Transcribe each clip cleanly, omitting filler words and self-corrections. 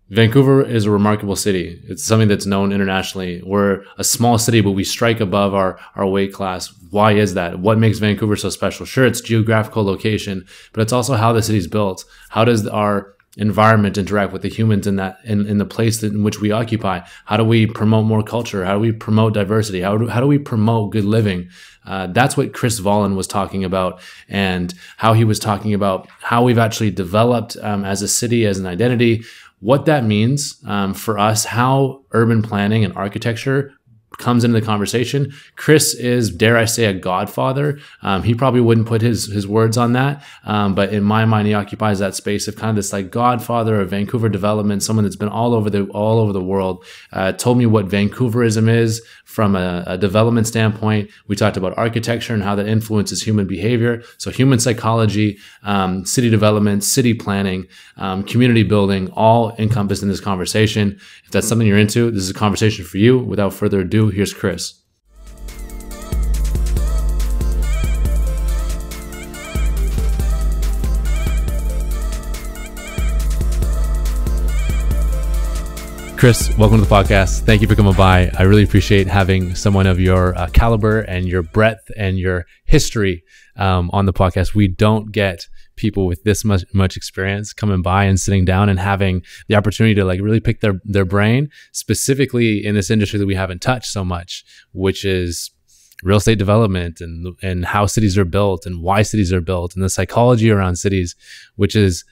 Vancouver is a remarkable city. It's something that's known internationally. We're a small city, but we strike above our weight class. Why is that? What makes Vancouver so special? Sure, it's geographical location, but it's also how the city's built. How does our environment interact with the humans in the place in which we occupy? How do we promote more culture? How do we promote diversity? How do we promote good living? That's what Chris VOLLAN was talking about, and how he was talking about how we've actually developed as a city, as an identity, what that means for us, how urban planning and architecture comes into the conversation. Chris is, dare I say, a godfather. He probably wouldn't put his words on that, but in my mind, he occupies that space of kind of this like godfather of Vancouver development, someone that's been all over the world. Told me what Vancouverism is from a development standpoint. We talked about architecture and how that influences human behavior. So human psychology, city development, city planning, community building, all encompassed in this conversation. If that's something you're into, this is a conversation for you. Without further ado, here's Chris. Chris, welcome to the podcast. Thank you for coming by. I really appreciate having someone of your caliber and your breadth and your history on the podcast. We don't get people with this much experience coming by and sitting down and having the opportunity to like really pick their brain, specifically in this industry that we haven't touched so much, which is real estate development and how cities are built and why cities are built and the psychology around cities, which is,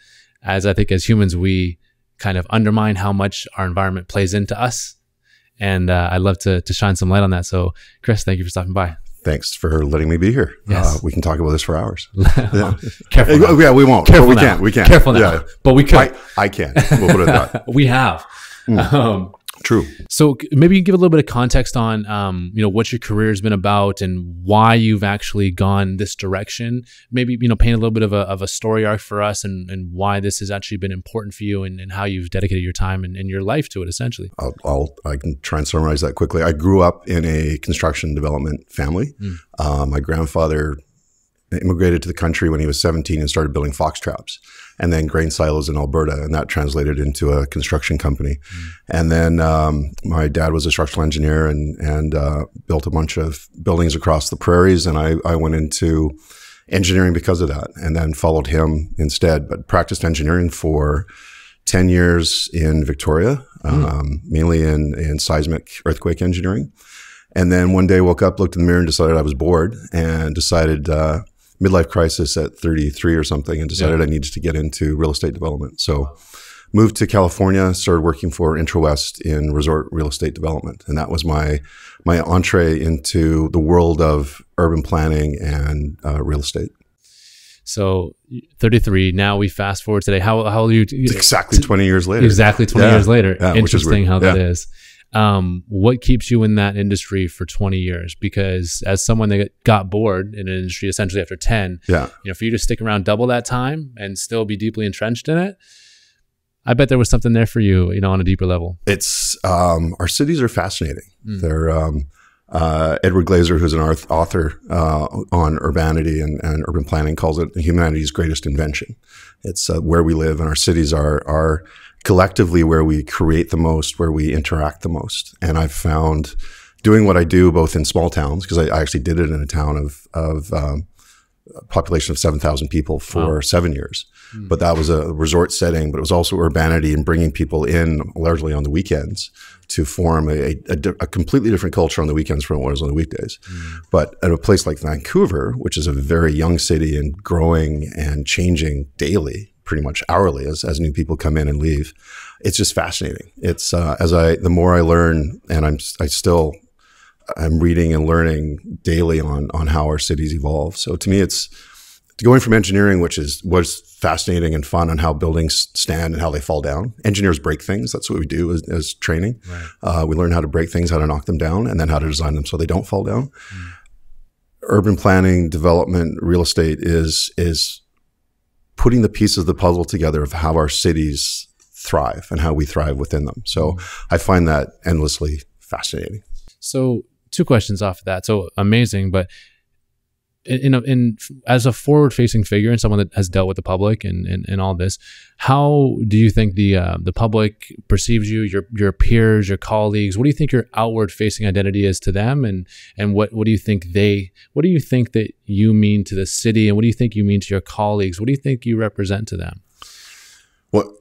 as I think as humans, we kind of undermine how much our environment plays into us. And I'd love to shine some light on that. So Chris, thank you for stopping by. Thanks for letting me be here. Yes. We can talk about this for hours. Yeah. Careful now. Yeah, we won't. Careful but we now. can't. We can't. Careful now. Yeah. But we could. I can. We'll put it at that. We have. True. So maybe you can give a little bit of context on, what your career has been about and why you've actually gone this direction. Maybe, paint a little bit of a story arc for us and why this has actually been important for you and how you've dedicated your time and your life to it, essentially. I can try and summarize that quickly. I grew up in a construction development family. My grandfather immigrated to the country when he was 17 and started building fox traps, and then grain silos in Alberta, and that translated into a construction company. And then my dad was a structural engineer and built a bunch of buildings across the prairies, and I went into engineering because of that, and then followed him instead, but practiced engineering for 10 years in Victoria, mainly in seismic earthquake engineering. And then one day woke up, looked in the mirror and decided I was bored, and decided midlife crisis at 33 or something, and decided I needed to get into real estate development. So moved to California, started working for IntraWest in resort real estate development. And that was my entree into the world of urban planning and real estate. So 33, now we fast forward today. How old are you? Exactly 20 years later. Exactly 20 years later. Yeah, interesting how that is. What keeps you in that industry for 20 years? Because as someone that got bored in an industry essentially after 10, for you to stick around double that time and still be deeply entrenched in it, I bet there was something there for you, on a deeper level. It's, our cities are fascinating. They're, Edward Glaser, who's an author on urbanity and urban planning, calls it humanity's greatest invention. It's where we live, and our cities are collectively where we create the most, where we interact the most. And I've found doing what I do both in small towns, because I actually did it in a town of a population of 7,000 people for 7 years. But that was a resort setting, but it was also urbanity and bringing people in largely on the weekends to form a completely different culture on the weekends from what it was on the weekdays. But at a place like Vancouver, which is a very young city and growing and changing daily, pretty much hourly as new people come in and leave, it's just fascinating. It's the more I learn, and I'm reading and learning daily on how our cities evolve. So to me, it's going from engineering, which was fascinating and fun, on how buildings stand and how they fall down. Engineers break things. That's what we do as training. Right. We learn how to break things, how to knock them down, and then how to design them so they don't fall down. Urban planning, development, real estate is putting the pieces of the puzzle together of how our cities thrive and how we thrive within them. So I find that endlessly fascinating. So 2 questions off of that. So amazing, but as a forward-facing figure and someone that has dealt with the public and all this, how do you think the public perceives you, your peers, your colleagues? What do you think your outward-facing identity is to them, and what do you think that you mean to the city, and what do you think you mean to your colleagues? What do you think you represent to them? Well,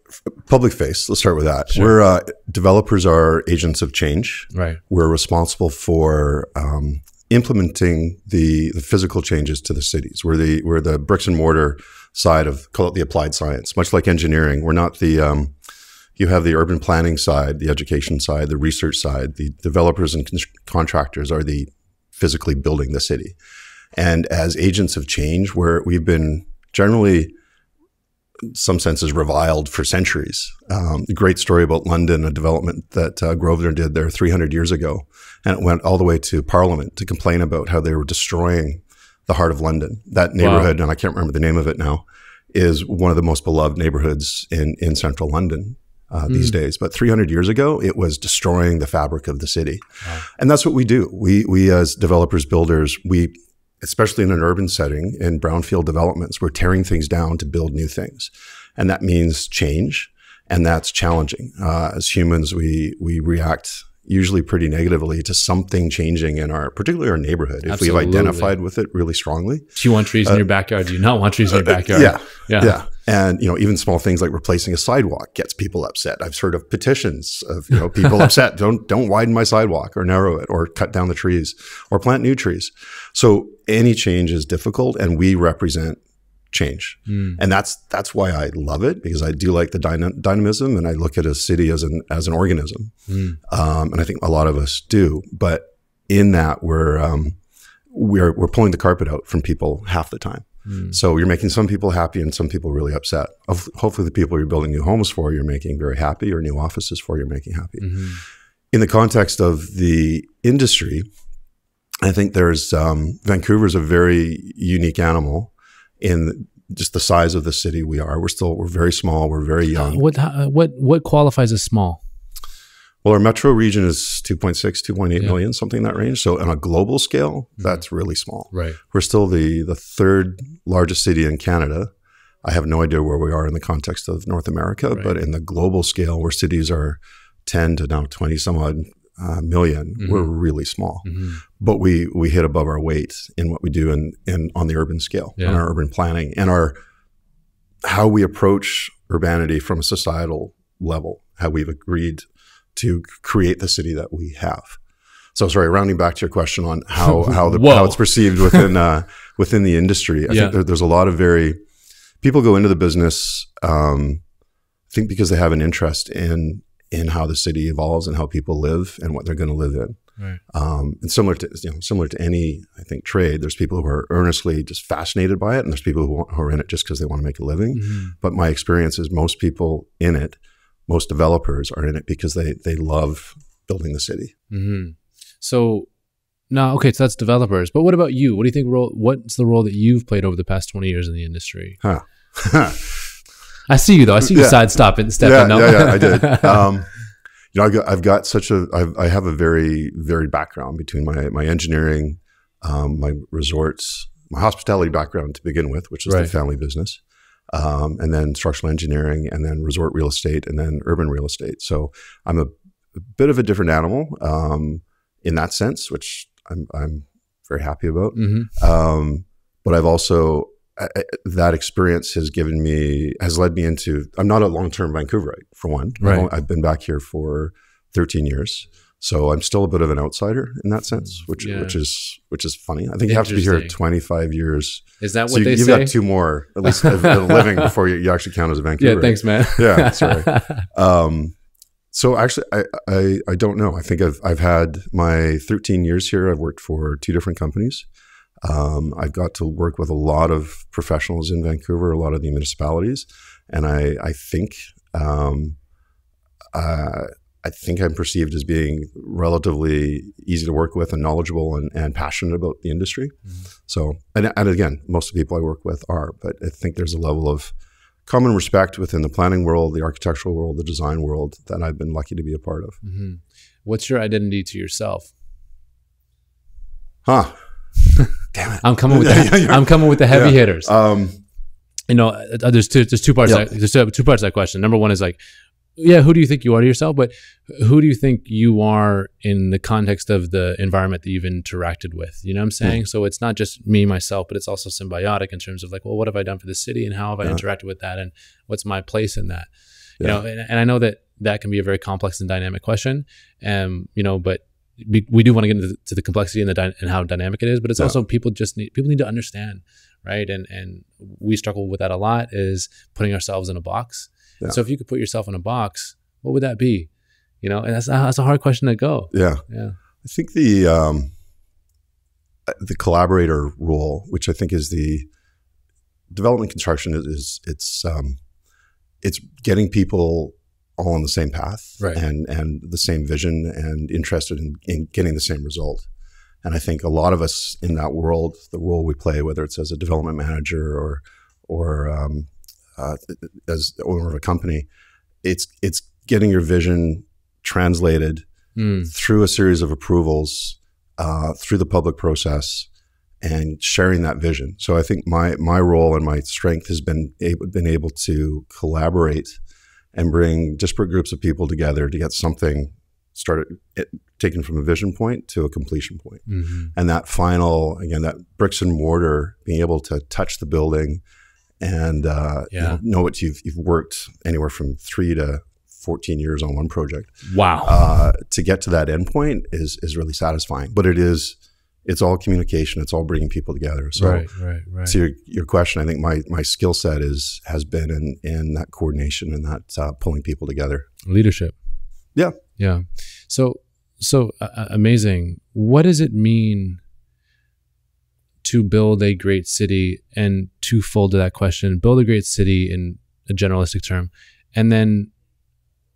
public face, let's start with that. Sure. We're developers are agents of change. Right. We're responsible for implementing the physical changes to the cities. We're the bricks and mortar side of, call it the applied science, much like engineering. We're not the, you have the urban planning side, the education side, the research side. The developers and contractors are the physically building the city. And as agents of change, we've been generally, in some senses, reviled for centuries. A great story about London, a development that Grosvenor did there 300 years ago. And it went all the way to Parliament to complain about how they were destroying the heart of London. That neighborhood, and I can't remember the name of it now, is one of the most beloved neighborhoods in central London these days. But 300 years ago, it was destroying the fabric of the city. Wow. And that's what we do. We as developers, builders, especially in an urban setting, in brownfield developments, we're tearing things down to build new things. And that means change, and that's challenging. As humans, we react usually pretty negatively to something changing in particularly our neighborhood. If Absolutely. we've identified with it really strongly. Do you want trees in your backyard? Do you not want trees in your backyard? Yeah. And, even small things like replacing a sidewalk gets people upset. I've heard of petitions of, people upset. Don't widen my sidewalk or narrow it or cut down the trees or plant new trees. So any change is difficult, and we represent change. And that's why I love it, because I do like the dynamism, and I look at a city as an organism. And I think a lot of us do. But in that, we're pulling the carpet out from people half the time. So you're making some people happy and some people really upset. Hopefully the people you're building new homes for, you're making very happy, or new offices for, you're making happy. In the context of the industry, I think Vancouver's a very unique animal in just the size of the city we are. We're very small. We're very young. What qualifies as small? Well, our metro region is 2.6, 2.8 million, something in that range. So on a global scale, that's really small. Right. We're still the third largest city in Canada. I have no idea where we are in the context of North America, but in the global scale, where cities are 10 to now 20 some odd million, we're really small. But we hit above our weight in what we do on the urban scale, on our urban planning, and how we approach urbanity from a societal level, how we've agreed to create the city that we have. So sorry, rounding back to your question on how it's perceived within the industry. I think there's a lot of people go into the business, I think because they have an interest in how the city evolves and how people live and what they're going to live in. Right. And similar to any, I think, trade, there's people who are earnestly just fascinated by it, and there's people who are in it just because they want to make a living. But my experience is most people in it, most developers are in it because they love building the city. So now, okay, so that's developers. But what about you? What do you think what's the role that you've played over the past 20 years in the industry? I see you though. I see you stepping up. Yeah, I did. I've got I have a very varied background between my engineering, my resorts, my hospitality background to begin with, which is the family business. And then structural engineering, and then resort real estate, and then urban real estate. So I'm a bit of a different animal in that sense, which I'm very happy about. But I've also, that experience has led me into, I'm not a long-term Vancouverite, for one. I've been back here for 13 years. So I'm still a bit of an outsider in that sense, which is funny. I think you have to be here 25 years. Is that what they say? You've got 2 more, at least, of living before you actually count as a Vancouver. Yeah, thanks, man. Yeah, sorry. So actually, I don't know. I think I've had my 13 years here. I've worked for 2 different companies. I've got to work with a lot of professionals in Vancouver, a lot of the municipalities, and I think I'm perceived as being relatively easy to work with and knowledgeable and passionate about the industry. So, and again, most of the people I work with are, but I think there's a level of common respect within the planning world, the architectural world, the design world that I've been lucky to be a part of. What's your identity to yourself? Damn it. I'm coming with the heavy hitters. There's two parts. There's two parts to that question. Number one is like, who do you think you are to yourself? But who do you think you are in the context of the environment that you've interacted with? You know what I'm saying? So it's not just me, myself, but it's also symbiotic in terms of like, well, what have I done for the city and how have I interacted with that? And what's my place in that? You know, and I know that can be a very complex and dynamic question. But we do want to get into the complexity and how dynamic it is, but it's also people need to understand, right? And we struggle with that a lot, is putting ourselves in a box. Yeah. So if you could put yourself in a box, what would that be? You know, and that's a hard question to go. Yeah. I think the collaborator role, which I think is the development construction, it's getting people all on the same path, right, and the same vision and interested in getting the same result. And I think a lot of us in that world, the role we play, whether it's as a development manager or as the owner of a company, it's getting your vision translated through a series of approvals, through the public process, and sharing that vision. So I think my role and my strength has been able to collaborate and bring disparate groups of people together to get something started, taken from a vision point to a completion point. And that final, again, that bricks and mortar, being able to touch the building and know what you've worked anywhere from 3 to 14 years on one project. Wow. To get to that end point is really satisfying. But it's all communication. It's all bringing people together. So, right. So your question, I think my skill set has been in that coordination and that pulling people together. Leadership. Yeah. So amazing. What does it mean to build a great city? And twofold to that question, build a great city in a generalistic term, and then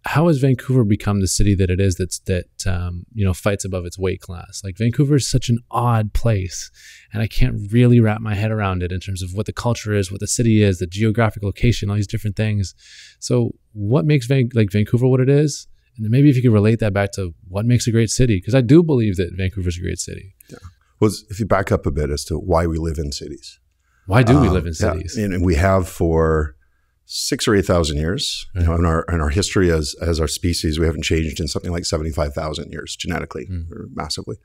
how has Vancouver become the city that it is that fights above its weight class? Like, Vancouver is such an odd place, and I can't really wrap my head around it in terms of what the culture is, what the city is, the geographic location, all these different things. So what makes Vancouver what it is? And then maybe if you could relate that back to what makes a great city, because I do believe that Vancouver is a great city. Yeah. Well, if you back up a bit as to why we live in cities. Why do we live in cities? And we have for 6,000 or 8,000 years. You know, in our history as our species, we haven't changed in something like 75,000 years genetically, or massively.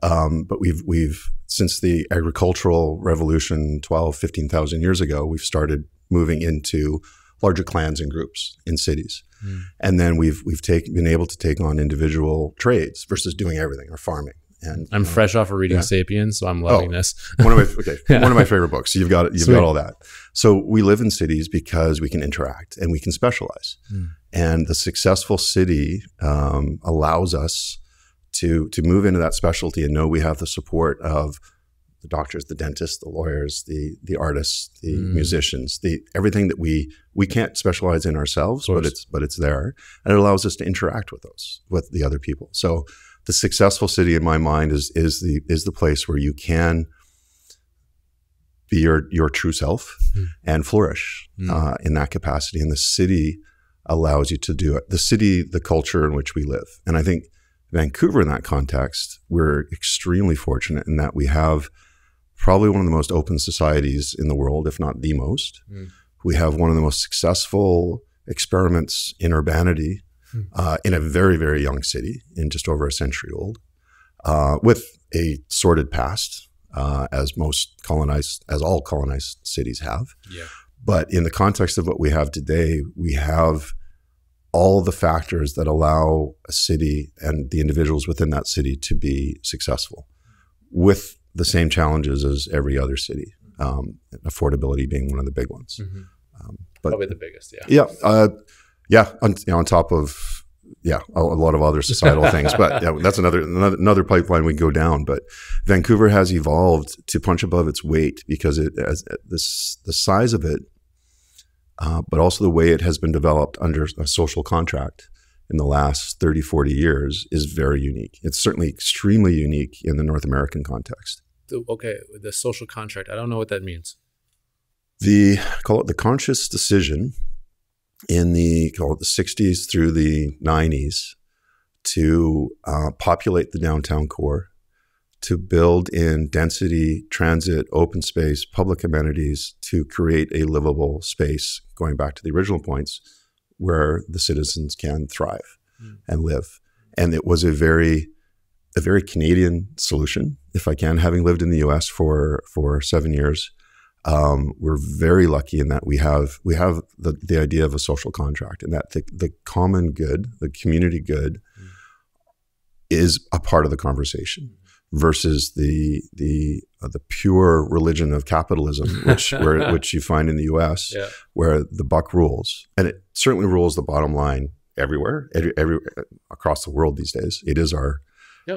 But we've since the agricultural revolution 15,000 years ago, we've started moving into larger clans and groups in cities. And then we've been able to take on individual trades versus doing everything or farming. And I'm fresh off of reading *Sapiens*, so I'm loving this. one of my favorite books. You've got all that. So we live in cities because we can interact and we can specialize. And the successful city allows us to move into that specialty and know we have the support of the doctors, the dentists, the lawyers, the artists, the musicians, everything that we can't specialize in ourselves, but it's there, and it allows us to interact with the other people. So the successful city, in my mind, is the place where you can be your true self and flourish in that capacity. And the city allows you to do it. The city, the culture in which we live, and I think Vancouver, in that context, we're extremely fortunate in that we have probably one of the most open societies in the world, if not the most. We have one of the most successful experiments in urbanity in a very, very young city, in just over a century old, with a sordid past, as all colonized cities have. But in the context of what we have today, we have all of the factors that allow a city and the individuals within that city to be successful, with the same challenges as every other city, affordability being one of the big ones. But probably the biggest, on top of a lot of other societal things. But that's another pipeline we go down. But Vancouver has evolved to punch above its weight because the size of it, but also the way it has been developed under a social contract in the last 30, 40 years is very unique. It's certainly extremely unique in the North American context. Okay, the social contract, I don't know what that means. Call it the conscious decision in the 60s through the 90s to populate the downtown core, to build in density, transit, open space, public amenities to create a livable space, going back to the original points, where the citizens can thrive and live. And it was a very Canadian solution, if I can, having lived in the US for 7 years. We're very lucky in that we have the idea of a social contract, and that the common good, the community good, is a part of the conversation, versus the pure religion of capitalism, which you find in the US, where the buck rules, and it certainly rules the bottom line everywhere, across the world these days. It is our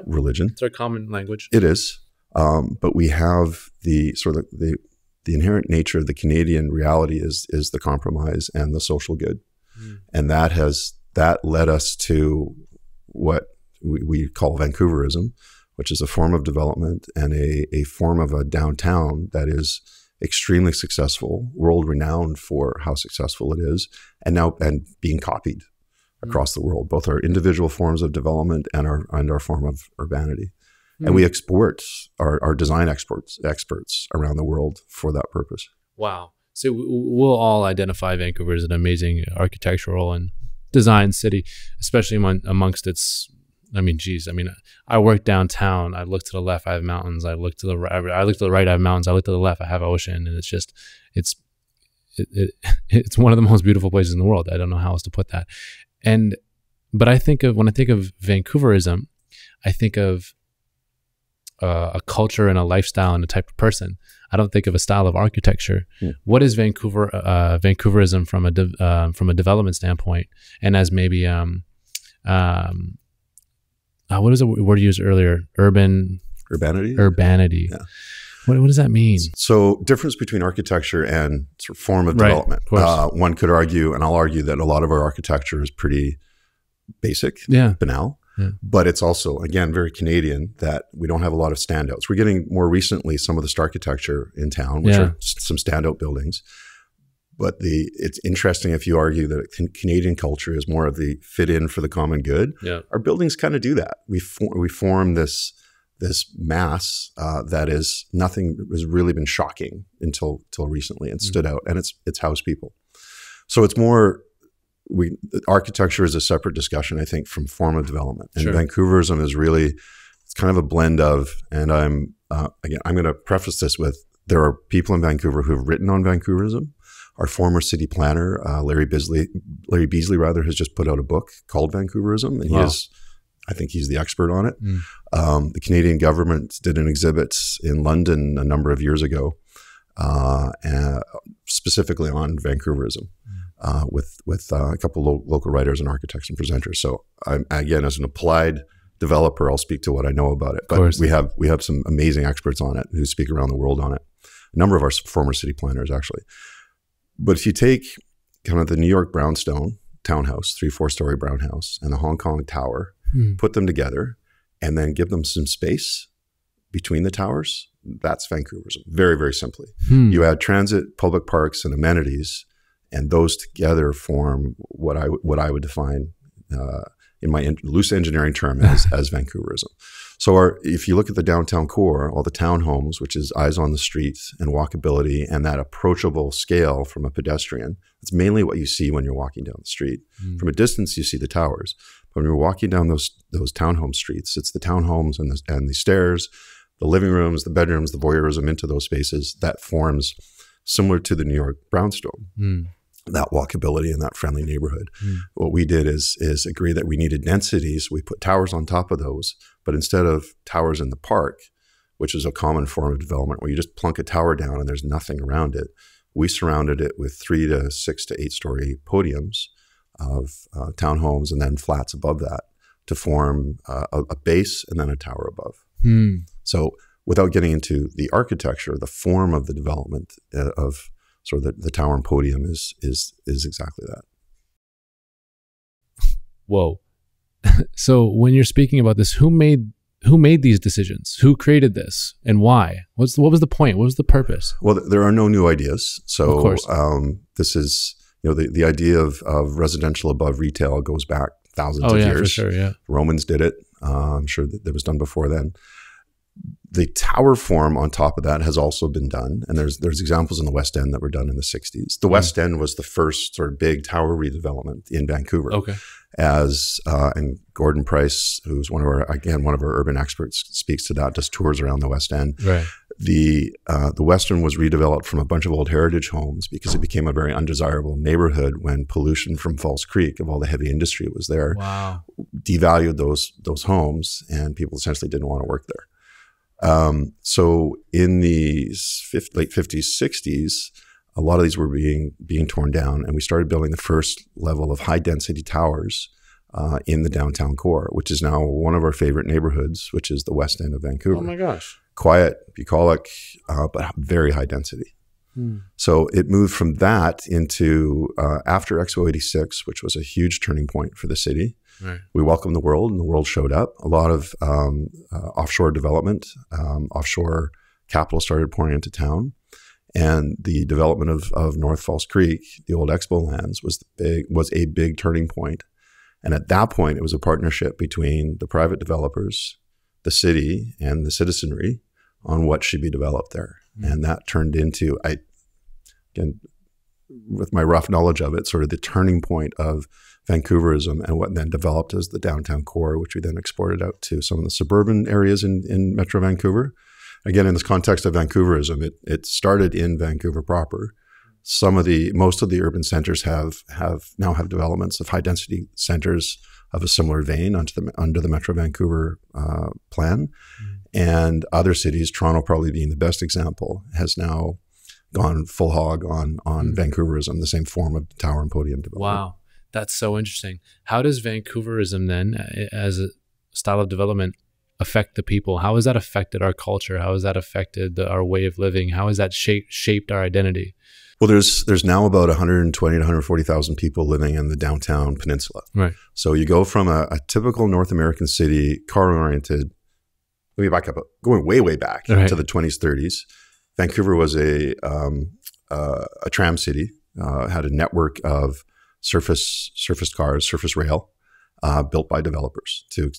religion. It's our common language. It is, but we have the inherent nature of the Canadian reality is the compromise and the social good, and that led us to what we call Vancouverism, which is a form of development and a form of a downtown that is extremely successful, world renowned for how successful it is, and being copied across the world, both our individual forms of development and our form of urbanity. And we export our design experts around the world for that purpose. Wow. So we'll all identify Vancouver as an amazing architectural and design city, especially amongst its, I work downtown. I look to the left, I have mountains. I look to the right, I have mountains. I look to the left, I have ocean. And it's one of the most beautiful places in the world. I don't know how else to put that. But when I think of Vancouverism, I think of a culture and a lifestyle and a type of person. I don't think of a style of architecture. What is Vancouverism from a development standpoint, and as maybe what is the word you used earlier? Urbanity. Yeah. What does that mean? So, difference between architecture and sort of form of development. Of one could argue, and I'll argue, that a lot of our architecture is pretty basic, banal. But it's also, again, very Canadian, that we don't have a lot of standouts. We're getting more recently some of the architecture in town, which are some standout buildings. But it's interesting if you argue that Canadian culture is more of the fit in for the common good. Our buildings kind of do that. We form this mass that is nothing has really been shocking until recently and stood out, and it's house people. So it's more. Architecture is a separate discussion, I think, from form of development. And Vancouverism is really, it's kind of a blend of, and I'm going to preface this with, there are people in Vancouver who have written on Vancouverism. Our former city planner, Larry Beasley, has just put out a book called Vancouverism, and I think he's the expert on it. The Canadian government did an exhibit in London a number of years ago, specifically on Vancouverism. With a couple of local writers and architects and presenters. So again, as an applied developer, I'll speak to what I know about it. But we have some amazing experts on it who speak around the world on it. A number of our former city planners, actually. But if you take kind of the New York brownstone townhouse, 3-4-story brown house, and the Hong Kong tower, put them together, and then give them some space between the towers, that's Vancouverism. Very, very simply. You add transit, public parks, and amenities, and those together form what I would define in my loose engineering term as Vancouverism. So if you look at the downtown core, all the townhomes, which is eyes on the streets and walkability and that approachable scale from a pedestrian, it's mainly what you see when you're walking down the street. From a distance, you see the towers. But when you're walking down those townhome streets, it's the townhomes and the stairs, the living rooms, the bedrooms, the voyeurism into those spaces that forms similar to the New York brownstone. That walkability and that friendly neighborhood. What we did is agree that we needed densities. We put towers on top of those, but instead of towers in the park, which is a common form of development where you just plunk a tower down and there's nothing around it, we surrounded it with 3 to 6 to 8 story podiums of townhomes and then flats above that to form a base and then a tower above. So without getting into the architecture, the form of the development of sort of the tower and podium is exactly that. Whoa. So when you're speaking about this, who made these decisions? Who created this and why? What was the point? What was the purpose? Well, there are no new ideas. So of course. This is, the idea of residential above retail goes back thousands of years. For sure, yeah. Romans did it. I'm sure that was done before then. The tower form on top of that has also been done. And there's examples in the West End that were done in the 60s. The West End was the first sort of big tower redevelopment in Vancouver. Okay. And Gordon Price, who's one of our urban experts, speaks to that, does tours around the West End. Right. The West End was redeveloped from a bunch of old heritage homes because it became a very undesirable neighborhood when pollution from Falls Creek, of all the heavy industry that was there, devalued those homes, and people essentially didn't want to work there. So in the late 50s, 60s, a lot of these were being torn down, and we started building the first level of high density towers in the downtown core, which is now one of our favorite neighborhoods, which is the West End of Vancouver. Oh my gosh. Quiet, bucolic, but very high density. So it moved from that into after Expo 86, which was a huge turning point for the city. Right. We welcomed the world, and the world showed up. A lot of offshore development, offshore capital started pouring into town, and the development of North Falls Creek, the old Expo lands, was a big turning point. And at that point, it was a partnership between the private developers, the city, and the citizenry on what should be developed there. And that turned into, again, with my rough knowledge of it, sort of the turning point of Vancouverism, and what then developed as the downtown core, which we then exported out to some of the suburban areas in Metro Vancouver. Again, in this context of Vancouverism, it started in Vancouver proper. Most of the urban centers now have developments of high density centers of a similar vein under the Metro Vancouver plan. And other cities, Toronto probably being the best example, has now gone full hog on Vancouverism, the same form of tower and podium development. Wow, that's so interesting. How does Vancouverism then, as a style of development, affect the people? How has that affected our culture? How has that affected our way of living? How has that shaped our identity? Well, there's now about 120 to 140,000 people living in the downtown peninsula. Right. So you go from a typical North American city, car-oriented. Let me back up, going way back to the 20s, 30s. Vancouver was a tram city, had a network of surface cars, surface rail, built by developers to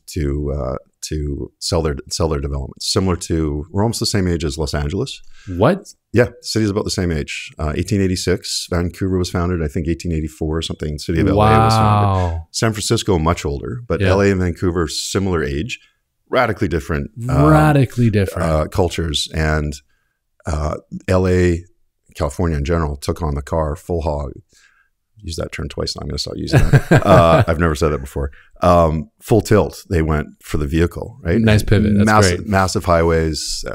sell their developments. Similar to, we're almost the same age as Los Angeles. What? Yeah, the city's about the same age. 1886, Vancouver was founded. I think 1884 or something. City of LA was founded. San Francisco, much older, but LA and Vancouver, similar age. Radically different. Cultures. And LA, California in general, took on the car full hog. Use that term twice, and I'm going to start using that. I've never said that before. Full tilt. They went for the vehicle, right? Nice pivot. That's great. Massive highways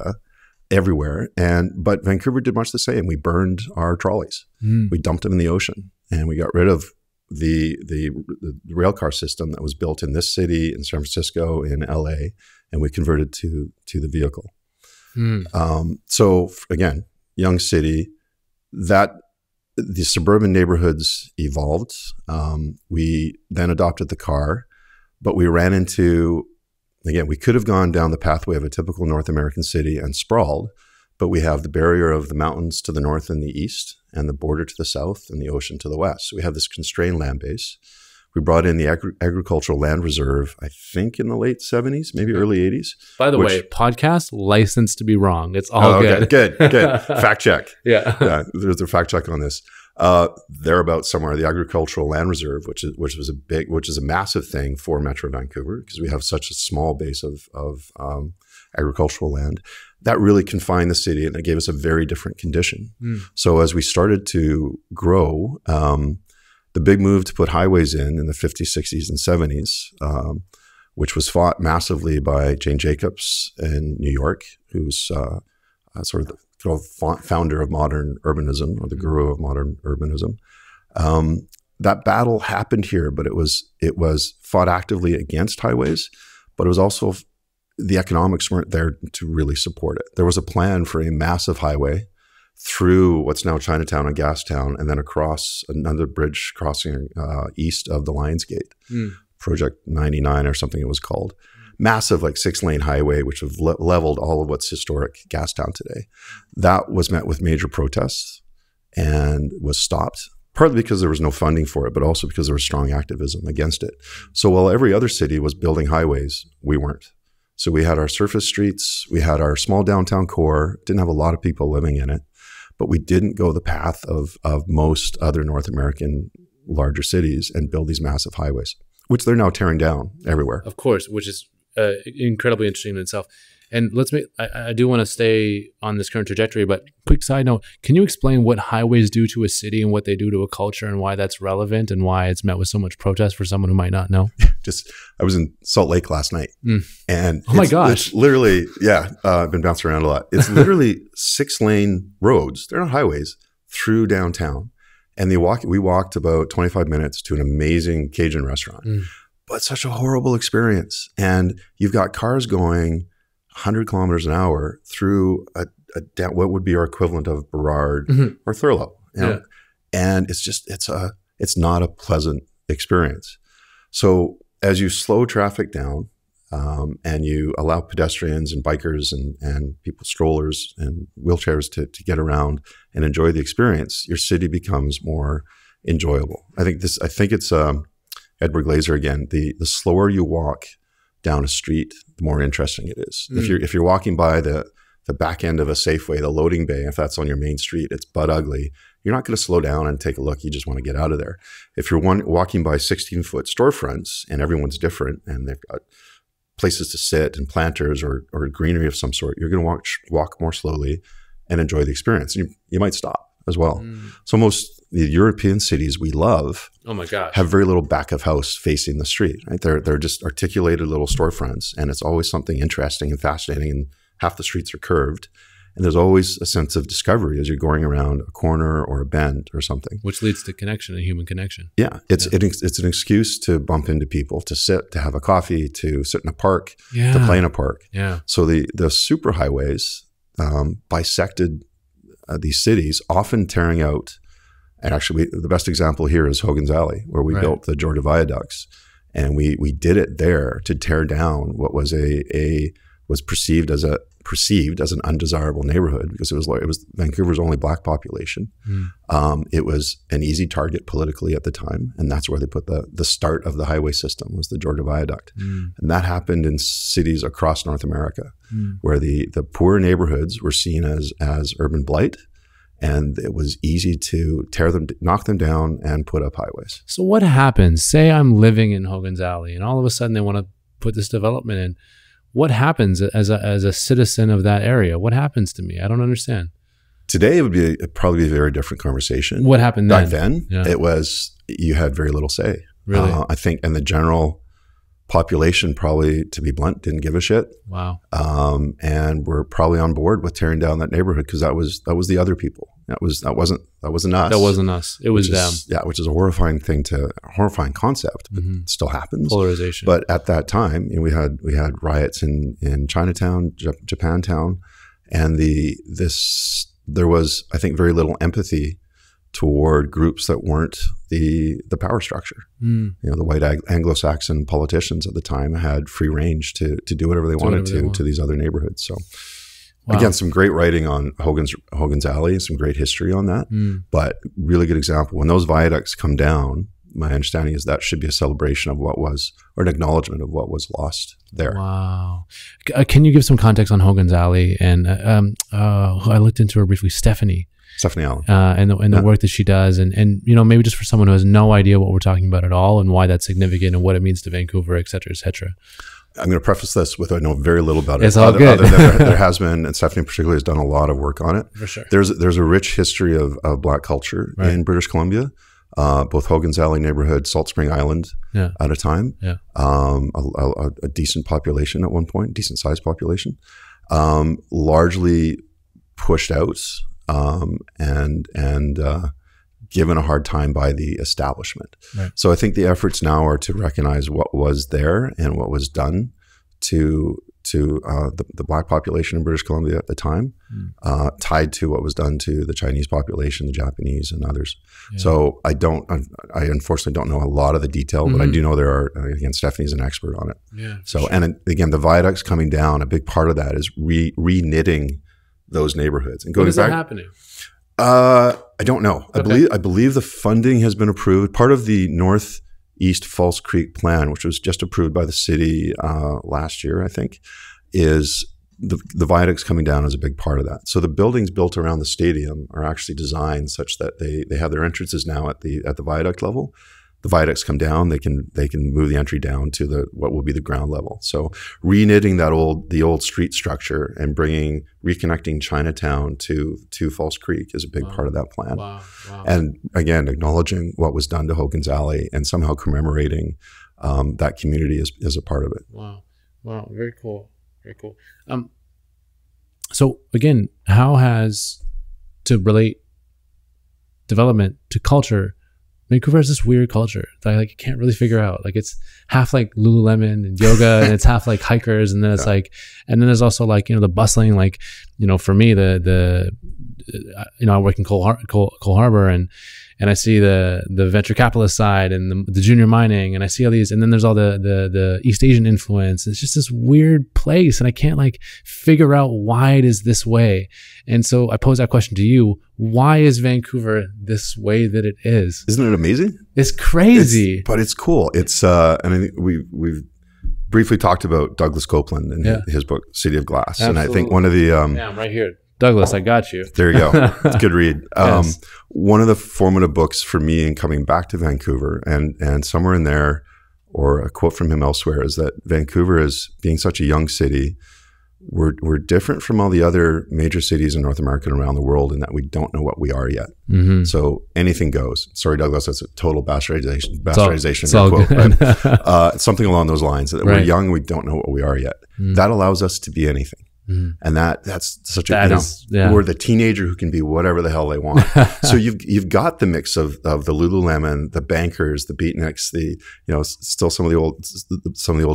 everywhere. But Vancouver did much the same. We burned our trolleys. We dumped them in the ocean, and we got rid of the rail car system that was built in this city, in San Francisco, in LA, and we converted to the vehicle. So again, young city, the suburban neighborhoods evolved. We then adopted the car, but we ran into, again, we could have gone down the pathway of a typical North American city and sprawled, but we have the barrier of the mountains to the north and the east, and the border to the south, and the ocean to the west. So we have this constrained land base. We brought in the agricultural land reserve, I think in the late 70s, maybe early 80s. By the way, podcast licensed to be wrong. It's all good. Good. Fact check. Yeah. There's a fact check on this. Thereabouts somewhere, the agricultural land reserve, which is a massive thing for Metro Vancouver, because we have such a small base of agricultural land. That really confined the city, and it gave us a very different condition. So as we started to grow, the big move to put highways in the 50s, 60s, and 70s, which was fought massively by Jane Jacobs in New York, who's sort of the founder of modern urbanism, or the guru of modern urbanism. That battle happened here, but it was fought actively against highways, but it was also, the economics weren't there to really support it. There was a plan for a massive highway through what's now Chinatown and Gastown, and then across another bridge crossing east of the Lionsgate, Project 99 or something it was called. Massive, like 6-lane highway, which have leveled all of what's historic Gastown today. That was met with major protests and was stopped, partly because there was no funding for it, but also because there was strong activism against it. So while every other city was building highways, we weren't. So we had our surface streets, we had our small downtown core, didn't have a lot of people living in it, but we didn't go the path of most other North American larger cities and build these massive highways, which they're now tearing down everywhere. Of course, which is incredibly interesting in itself. And I do want to stay on this current trajectory, but quick side note, can you explain what highways do to a city and what they do to a culture and why that's relevant and why it's met with so much protest for someone who might not know? I was in Salt Lake last night and oh my gosh, it's literally, I've been bouncing around a lot. It's literally 6-lane roads. They're not highways through downtown. And we walked about 25 minutes to an amazing Cajun restaurant, but such a horrible experience. And you've got cars going 100 kilometers an hour through what would be our equivalent of Burrard or Thurlow. You know? And it's not a pleasant experience. So as you slow traffic down and you allow pedestrians and bikers and people, strollers and wheelchairs to get around and enjoy the experience, your city becomes more enjoyable. I think it's Edward Glaser again, the slower you walk down a street, the more interesting it is. If you're walking by the back end of a Safeway, the loading bay, if that's on your main street, it's butt ugly. You're not going to slow down and take a look. You just want to get out of there. If you're walking by 16-foot storefronts and everyone's different and they've got places to sit and planters or greenery of some sort, you're going to walk more slowly and enjoy the experience. And you might stop as well. So most the European cities we love, oh my gosh, have very little back of house facing the street. Right? They're just articulated little storefronts, and it's always something interesting and fascinating. And half the streets are curved, and there's always a sense of discovery as you're going around a corner or a bend or something, which leads to connection, a human connection. Yeah, it's an excuse to bump into people, to sit, to have a coffee, to sit in a park, to play in a park. Yeah. So the superhighways bisected these cities, often tearing out. And actually, the best example here is Hogan's Alley, where we built the Georgia Viaducts, and we did it there to tear down what was was perceived as an undesirable neighborhood because it was Vancouver's only black population. It was an easy target politically at the time, and that's where they put the start of the highway system was the Georgia Viaduct, and that happened in cities across North America, where the poor neighborhoods were seen as urban blight. And it was easy to knock them down and put up highways. So what happens? Say I'm living in Hogan's Alley and all of a sudden they want to put this development in. What happens as a citizen of that area? What happens to me? I don't understand. Today, it'd probably be a very different conversation. What happened then? Back then, it was, you had very little say. Really? I think, and the general population probably, to be blunt, didn't give a shit. Wow. And we're probably on board with tearing down that neighborhood because that was the other people. That wasn't us. That wasn't us. It was them. Yeah, which is a horrifying concept, but it still happens. Polarization. But at that time, we had riots in Chinatown, Japantown, and there was, I think, very little empathy toward groups that weren't the power structure. The white Anglo-Saxon politicians at the time had free range to do whatever they wanted to these other neighborhoods. So again, some great writing on Hogan's Alley, some great history on that, but really good example. When those viaducts come down, my understanding is that should be a celebration of what was, or an acknowledgement of what was lost there. Wow. Can you give some context on Hogan's Alley? And I looked into her briefly, Stephanie Allen. And the work that she does. And maybe just for someone who has no idea what we're talking about at all and why that's significant and what it means to Vancouver, et cetera, et cetera. I'm going to preface this with I know very little about it. It's all good. Other than there has been, and Stephanie particularly has done a lot of work on it. For sure. There's a rich history of Black culture in British Columbia, both Hogan's Alley neighborhood, Salt Spring Island at a time, a decent population at one point, decent sized population, largely pushed out and given a hard time by the establishment. Right. So I think the efforts now are to recognize what was there and what was done to the Black population in British Columbia at the time, tied to what was done to the Chinese population, the Japanese, and others. Yeah. So I unfortunately don't know a lot of the detail, but I do know there are, again, Stephanie's an expert on it. Yeah. So, sure. And again, the viaducts coming down, a big part of that is re-knitting those neighborhoods. And when is that happening? I don't know. Okay. I believe the funding has been approved. Part of the East False Creek plan, which was just approved by the city last year, I think, is the viaducts coming down is a big part of that. So the buildings built around the stadium are actually designed such that they have their entrances now at the viaduct level. The viaducts come down, they can move the entry down to what will be the ground level. So reknitting the old street structure and reconnecting Chinatown to False Creek is a big part of that plan. Wow. And again, acknowledging what was done to Hogan's Alley and somehow commemorating that community is a part of it. Wow. Very cool. Very cool. So again, how has, to relate development to culture, Vancouver has this weird culture that I can't really figure out. Like, it's half like Lululemon and yoga, and it's half like hikers, and then it's and then there's also the bustling, for me, I work in Cole Harbor, and I see the venture capitalist side and the junior mining, and I see all these, and then there's all the East Asian influence. It's just this weird place, and I can't figure out why it is this way. And so I pose that question to you: why is Vancouver this way that it is? Isn't it amazing? It's crazy, but it's cool. It's and I think we've briefly talked about Douglas Copeland and his book City of Glass. Absolutely. And I think one of the yeah, I'm right here. Douglas, I got you. There you go. It's a good read. Yes. One of the formative books for me in coming back to Vancouver, and somewhere in there, or a quote from him elsewhere, is that Vancouver, is being such a young city, we're different from all the other major cities in North America and around the world in that we don't know what we are yet. Mm-hmm. So anything goes. Sorry, Douglas, that's a total bastardization of your quote. But, something along those lines, that we're young, we don't know what we are yet. Mm-hmm. That allows us to be anything. Mm-hmm. And that's such or the teenager who can be whatever the hell they want. So you've got the mix of the Lululemon, the bankers, the beatniks, still some of the old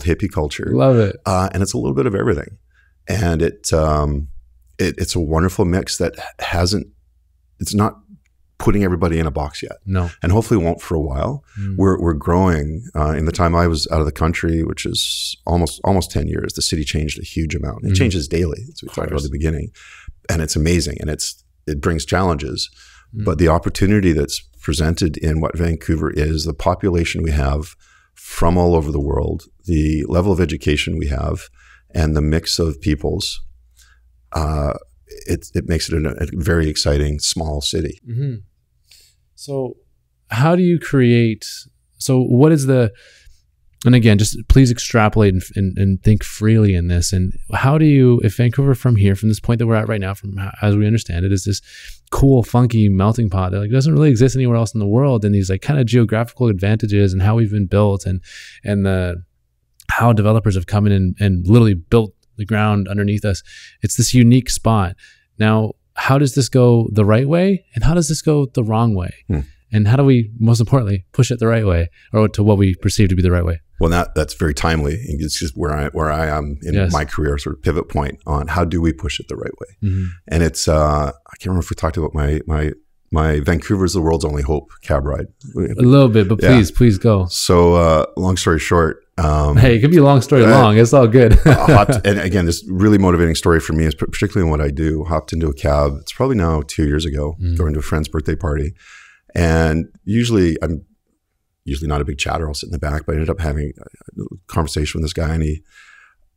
hippie culture. Love it. And it's a little bit of everything. And it's a wonderful mix that it's not putting everybody in a box yet. No. And hopefully won't for a while. Mm. We're growing. In the time I was out of the country, which is almost 10 years, the city changed a huge amount. It changes daily, as we talked about at the beginning. And it's amazing. And it brings challenges. But the opportunity that's presented in what Vancouver is, the population we have from all over the world, the level of education we have, and the mix of peoples, it makes it a very exciting small city. Mm-hmm. So how do you create, what is and again, just please extrapolate and think freely in this. And how do you, if Vancouver from this point that we're at right now, as we understand it, is this cool, funky melting pot that doesn't really exist anywhere else in the world, and these kind of geographical advantages and how we've been built and how developers have come in and literally built the ground underneath us. It's this unique spot. Now, how does this go the right way, and how does this go the wrong way? And how do we, most importantly, push it the right way, or to what we perceive to be the right way? Well, that's very timely. It's just where I am in my career, sort of pivot point on how do we push it the right way. Mm-hmm. And it's I can't remember if we talked about my Vancouver's the world's only hope cab ride. A little bit, but please go. So long story short. Hey, it can be a long story long. It's all good. And again, this really motivating story for me is particularly in what I do. Hopped into a cab. It's probably now 2 years ago, going to a friend's birthday party. And I'm usually not a big chatter. I'll sit in the back, but I ended up having a conversation with this guy, and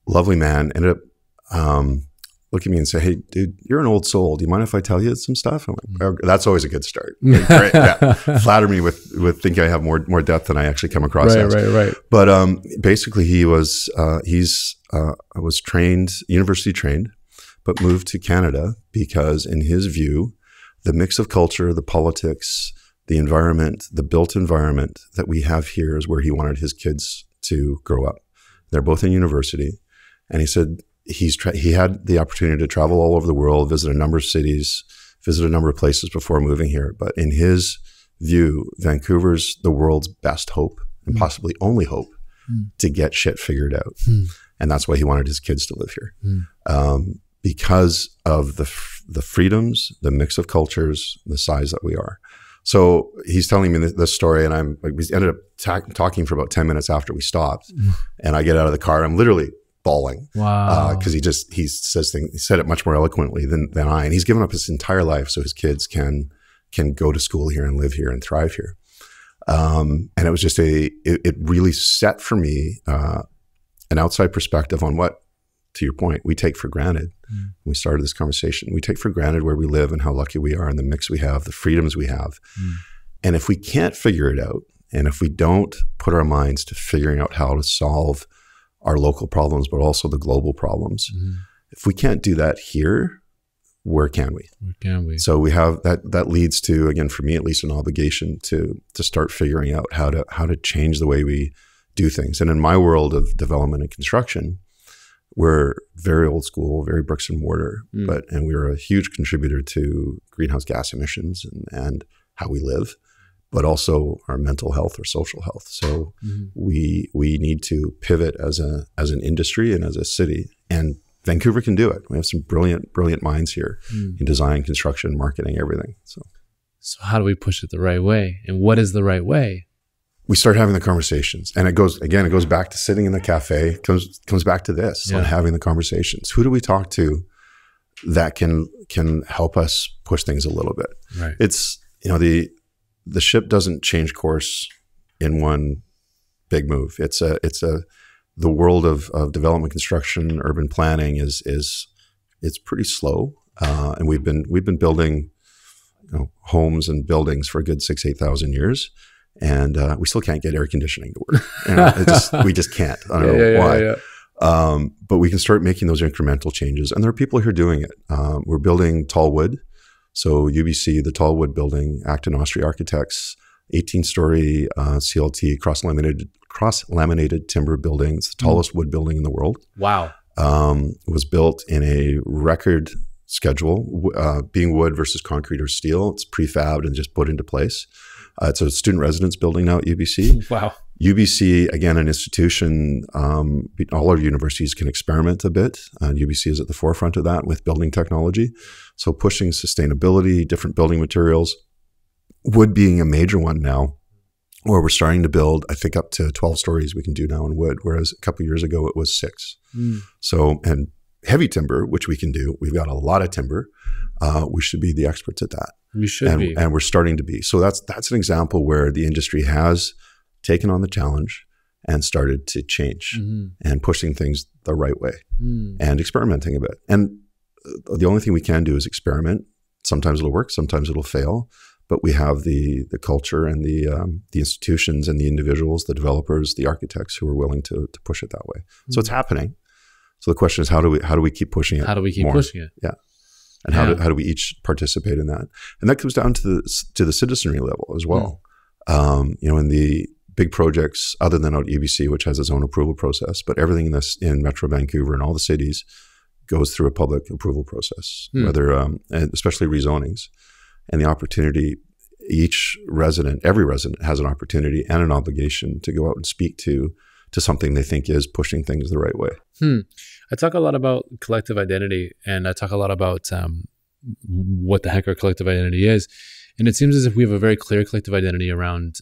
lovely man, ended up look at me and say, "Hey, dude, you're an old soul. Do you mind if I tell you some stuff?" I'm like, oh, that's always a good start. Like, great. Yeah. Flatter me with thinking I have more depth than I actually come across. Right. But basically, he was university trained, but moved to Canada because, in his view, the mix of culture, the politics, the environment, the built environment that we have here is where he wanted his kids to grow up. They're both in university, and he said he had the opportunity to travel all over the world, visit a number of cities, visit a number of places before moving here. But in his view, Vancouver's the world's best hope, and possibly only hope, to get shit figured out. And that's why he wanted his kids to live here, because of the freedoms, the mix of cultures, the size that we are. So he's telling me this story, and we ended up talking for about 10 minutes after we stopped. And I get out of the car, I'm literally bawling. Wow. Because he said it much more eloquently than I. And he's given up his entire life so his kids can go to school here and live here and thrive here. And it was just it really set for me an outside perspective on what, to your point, we take for granted. We started this conversation. We take for granted where we live and how lucky we are and the mix we have, the freedoms we have. And if we can't figure it out, and if we don't put our minds to figuring out how to solve our local problems, but also the global problems, if we can't do that here, where can we? Where can we? So we have that leads to, again, for me at least, an obligation to start figuring out how to change the way we do things. And in my world of development and construction, we're very old school, very bricks and mortar, and we're a huge contributor to greenhouse gas emissions and how we live, but also our mental health or social health. So we need to pivot as an industry and as a city, and Vancouver can do it. We have some brilliant minds here in design, construction, marketing, everything. So how do we push it the right way? And what is the right way? We start having the conversations, and it goes back to sitting in the cafe. It comes back to this, on having the conversations. Who do we talk to that can help us push things a little bit? Right. It's, the ship doesn't change course in one big move. It's the world of development, construction, urban planning it's pretty slow, and we've been building homes and buildings for a good 8,000 years, and we still can't get air conditioning to work. We just can't. I don't know why. Yeah. But we can start making those incremental changes, and there are people here doing it. We're building tall wood, so UBC, the tall wood building, Acton Austria Architects, 18-story CLT cross-laminated timber building. It's the tallest wood building in the world. Wow. It was built in a record schedule, being wood versus concrete or steel. It's prefabbed and just put into place. It's a student residence building now at UBC. Wow. UBC, again, an institution, all our universities can experiment a bit. UBC is at the forefront of that with building technology. So pushing sustainability, different building materials, wood being a major one now, where we're starting to build, I think, up to 12 stories we can do now in wood, whereas a couple of years ago it was 6. So, and heavy timber, which we can do. We've got a lot of timber. We should be the experts at that. We should be. And we're starting to be. So that's an example where the industry has taken on the challenge and started to change and pushing things the right way and experimenting a bit. And the only thing we can do is experiment. Sometimes it'll work, sometimes it'll fail. But we have the culture and the institutions and the individuals, the developers, the architects who are willing to push it that way. So it's happening. So the question is, how do we keep pushing it? How do we keep pushing it? Yeah. And how do we each participate in that? And that comes down to the citizenry level as well. In the big projects, other than out UBC, which has its own approval process, but everything in Metro Vancouver and all the cities goes through a public approval process, whether especially rezonings. And the opportunity, every resident has an opportunity and an obligation to go out and speak to something they think is pushing things the right way. I talk a lot about collective identity, and I talk a lot about what the heck our collective identity is. And it seems as if we have a very clear collective identity around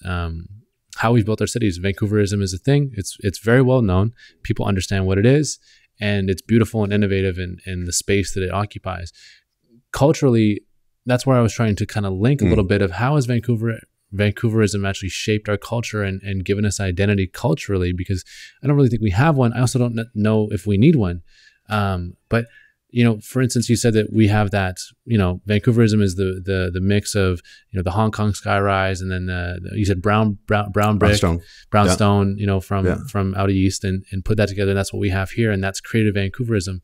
how we've built our cities. Vancouverism is a thing. It's very well known. People understand what it is, and it's beautiful and innovative in the space that it occupies. Culturally, that's where I was trying to kind of link a little bit of how has Vancouverism actually shaped our culture and given us identity culturally, because I don't really think we have one. I also don't know if we need one. But, for instance, you said that we have that, Vancouverism is the mix of, the Hong Kong skyrise, and then you said brown brick, brownstone, from out east, and put that together. And that's what we have here. And that's creative Vancouverism.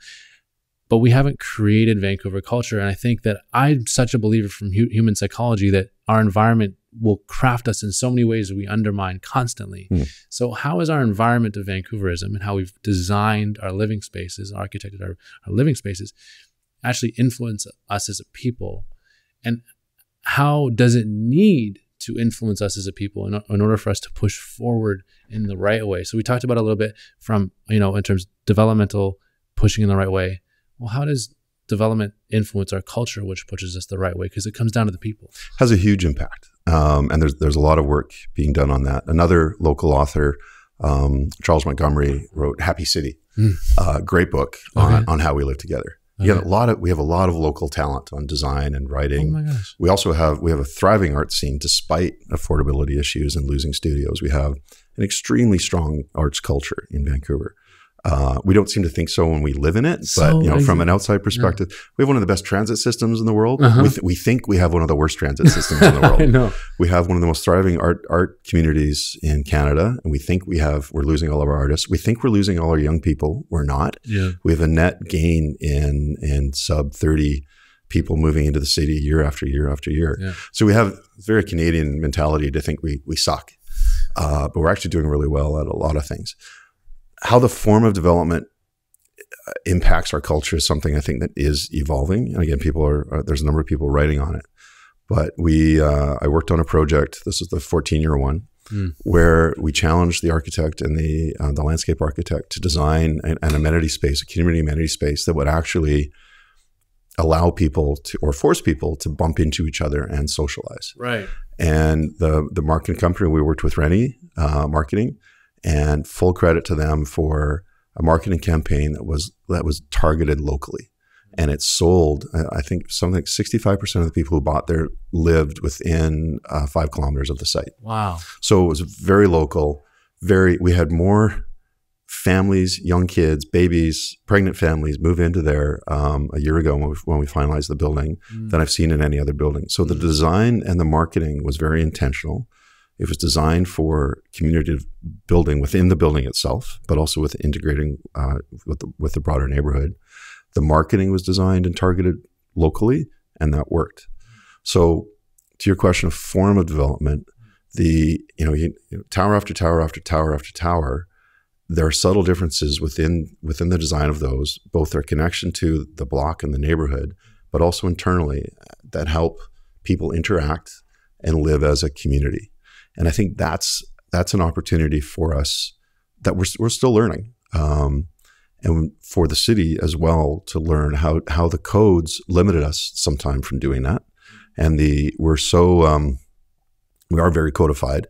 But we haven't created Vancouver culture. And I think that I'm such a believer from human psychology that our environment will craft us in so many ways that we undermine constantly. So how is our environment of Vancouverism and how we've designed our living spaces, architected our living spaces, actually influence us as a people? And how does it need to influence us as a people in order for us to push forward in the right way? So we talked about a little bit from, in terms of developmental, pushing in the right way. Well, how does development influence our culture, which pushes us the right way? Because it comes down to the people. Has a huge impact. And there's a lot of work being done on that. Another local author, Charles Montgomery, wrote Happy City, great book on how we live together. We have a lot of local talent on design and writing. Oh my gosh. We also have a thriving art scene despite affordability issues and losing studios. We have an extremely strong arts culture in Vancouver. We don't seem to think so when we live in it, but from an outside perspective, we have one of the best transit systems in the world. We think we have one of the worst transit systems in the world. I know. We have one of the most thriving art communities in Canada, and we think we're losing all of our artists. We think we're losing all our young people. We're not. Yeah. We have a net gain in sub 30 people moving into the city year after year after year. Yeah. So we have a very Canadian mentality to think we suck, but we're actually doing really well at a lot of things. How the form of development impacts our culture is something I think that is evolving. And again, there's a number of people writing on it. But I worked on a project, this is the 14-year one, where we challenged the architect and the landscape architect to design an amenity space, a community amenity space that would actually allow people to, or force people to bump into each other and socialize. Right. And the marketing company, we worked with Rennie Marketing, and full credit to them for a marketing campaign that was targeted locally. And it sold, I think something like 65% of the people who bought there lived within 5 kilometers of the site. Wow. So it was very local, we had more families, young kids, babies, pregnant families move into there a year ago when we finalized the building than I've seen in any other building. So the design and the marketing was very intentional. It was designed for community building within the building itself, but also with integrating with the broader neighborhood. The marketing was designed and targeted locally, and that worked. So, to your question of form of development, tower after tower after tower after tower, there are subtle differences within the design of those, both their connection to the block and the neighborhood, but also internally that help people interact and live as a community. And I think that's an opportunity for us that we're still learning, and for the city as well to learn how the codes limited us sometime from doing that. And we are very codified,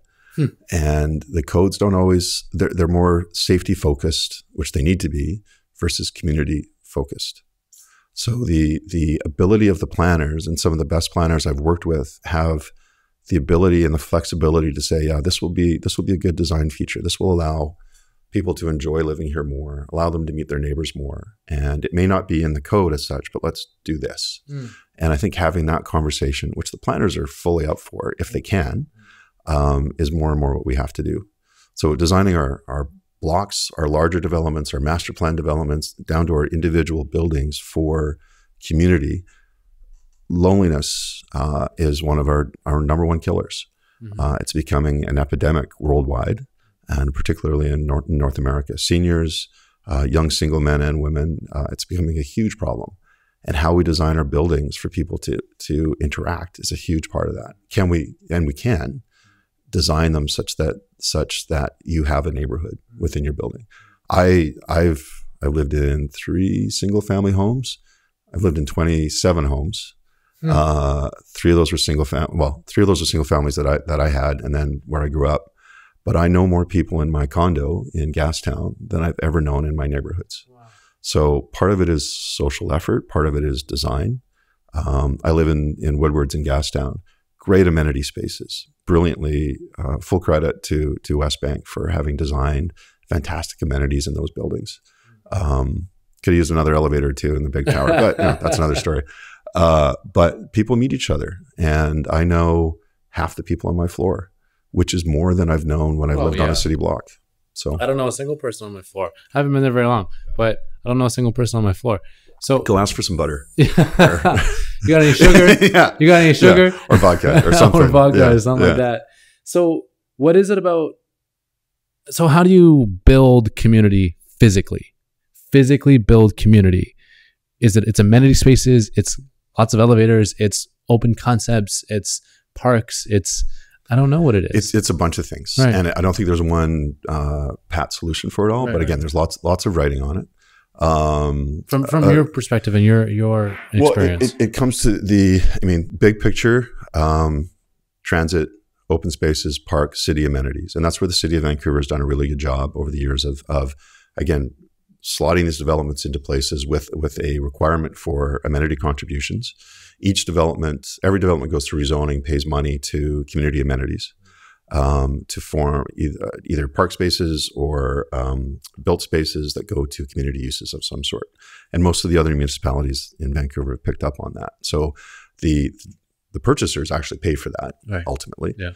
and the codes don't always. They're more safety focused, which they need to be, versus community focused. So the ability of the planners, and some of the best planners I've worked with have the ability and the flexibility to say, yeah, this will be a good design feature. This will allow people to enjoy living here more, allow them to meet their neighbors more. And it may not be in the code as such, but let's do this. And I think having that conversation, which the planners are fully up for if they can, is more and more what we have to do. So designing our blocks, our larger developments, our master plan developments, down to our individual buildings for community. Loneliness is one of our number one killers. It's becoming an epidemic worldwide, and particularly in North America. Seniors, young single men and women, it's becoming a huge problem. And how we design our buildings for people to interact is a huge part of that. We can design them such that you have a neighborhood within your building. I've lived in 3 single family homes. I've lived in 27 homes. 3 of those were single families that I had, and then where I grew up. But I know more people in my condo in Gastown than I've ever known in my neighborhoods. Wow. So part of it is social effort, part of it is design. I live in Woodwards in Gastown. Great amenity spaces, brilliantly. Full credit to West Bank for having designed fantastic amenities in those buildings. Could have used another elevator too in the big tower, but that's another story. But people meet each other, and I know half the people on my floor, which is more than I've known when I lived on a city block. So I don't know a single person on my floor. I haven't been there very long, but I don't know a single person on my floor. So go ask for some butter. You got any sugar? You got any sugar? Yeah. Or vodka or something. Or vodka or something like that. So what is it about? So how do you build community physically? Physically build community. It's amenity spaces, it's lots of elevators, it's open concepts, it's parks, I don't know what it is. It's a bunch of things. Right. And I don't think there's one pat solution for it all, but again, there's lots of writing on it. From your perspective and your experience. Well, it comes to big picture, transit, open spaces, parks, city amenities. And that's where the city of Vancouver has done a really good job over the years of again, slotting these developments into places with a requirement for amenity contributions. Every development goes through rezoning, pays money to community amenities to form either park spaces or built spaces that go to community uses of some sort. And most of the other municipalities in Vancouver have picked up on that. So the purchasers actually pay for that ultimately. Yeah.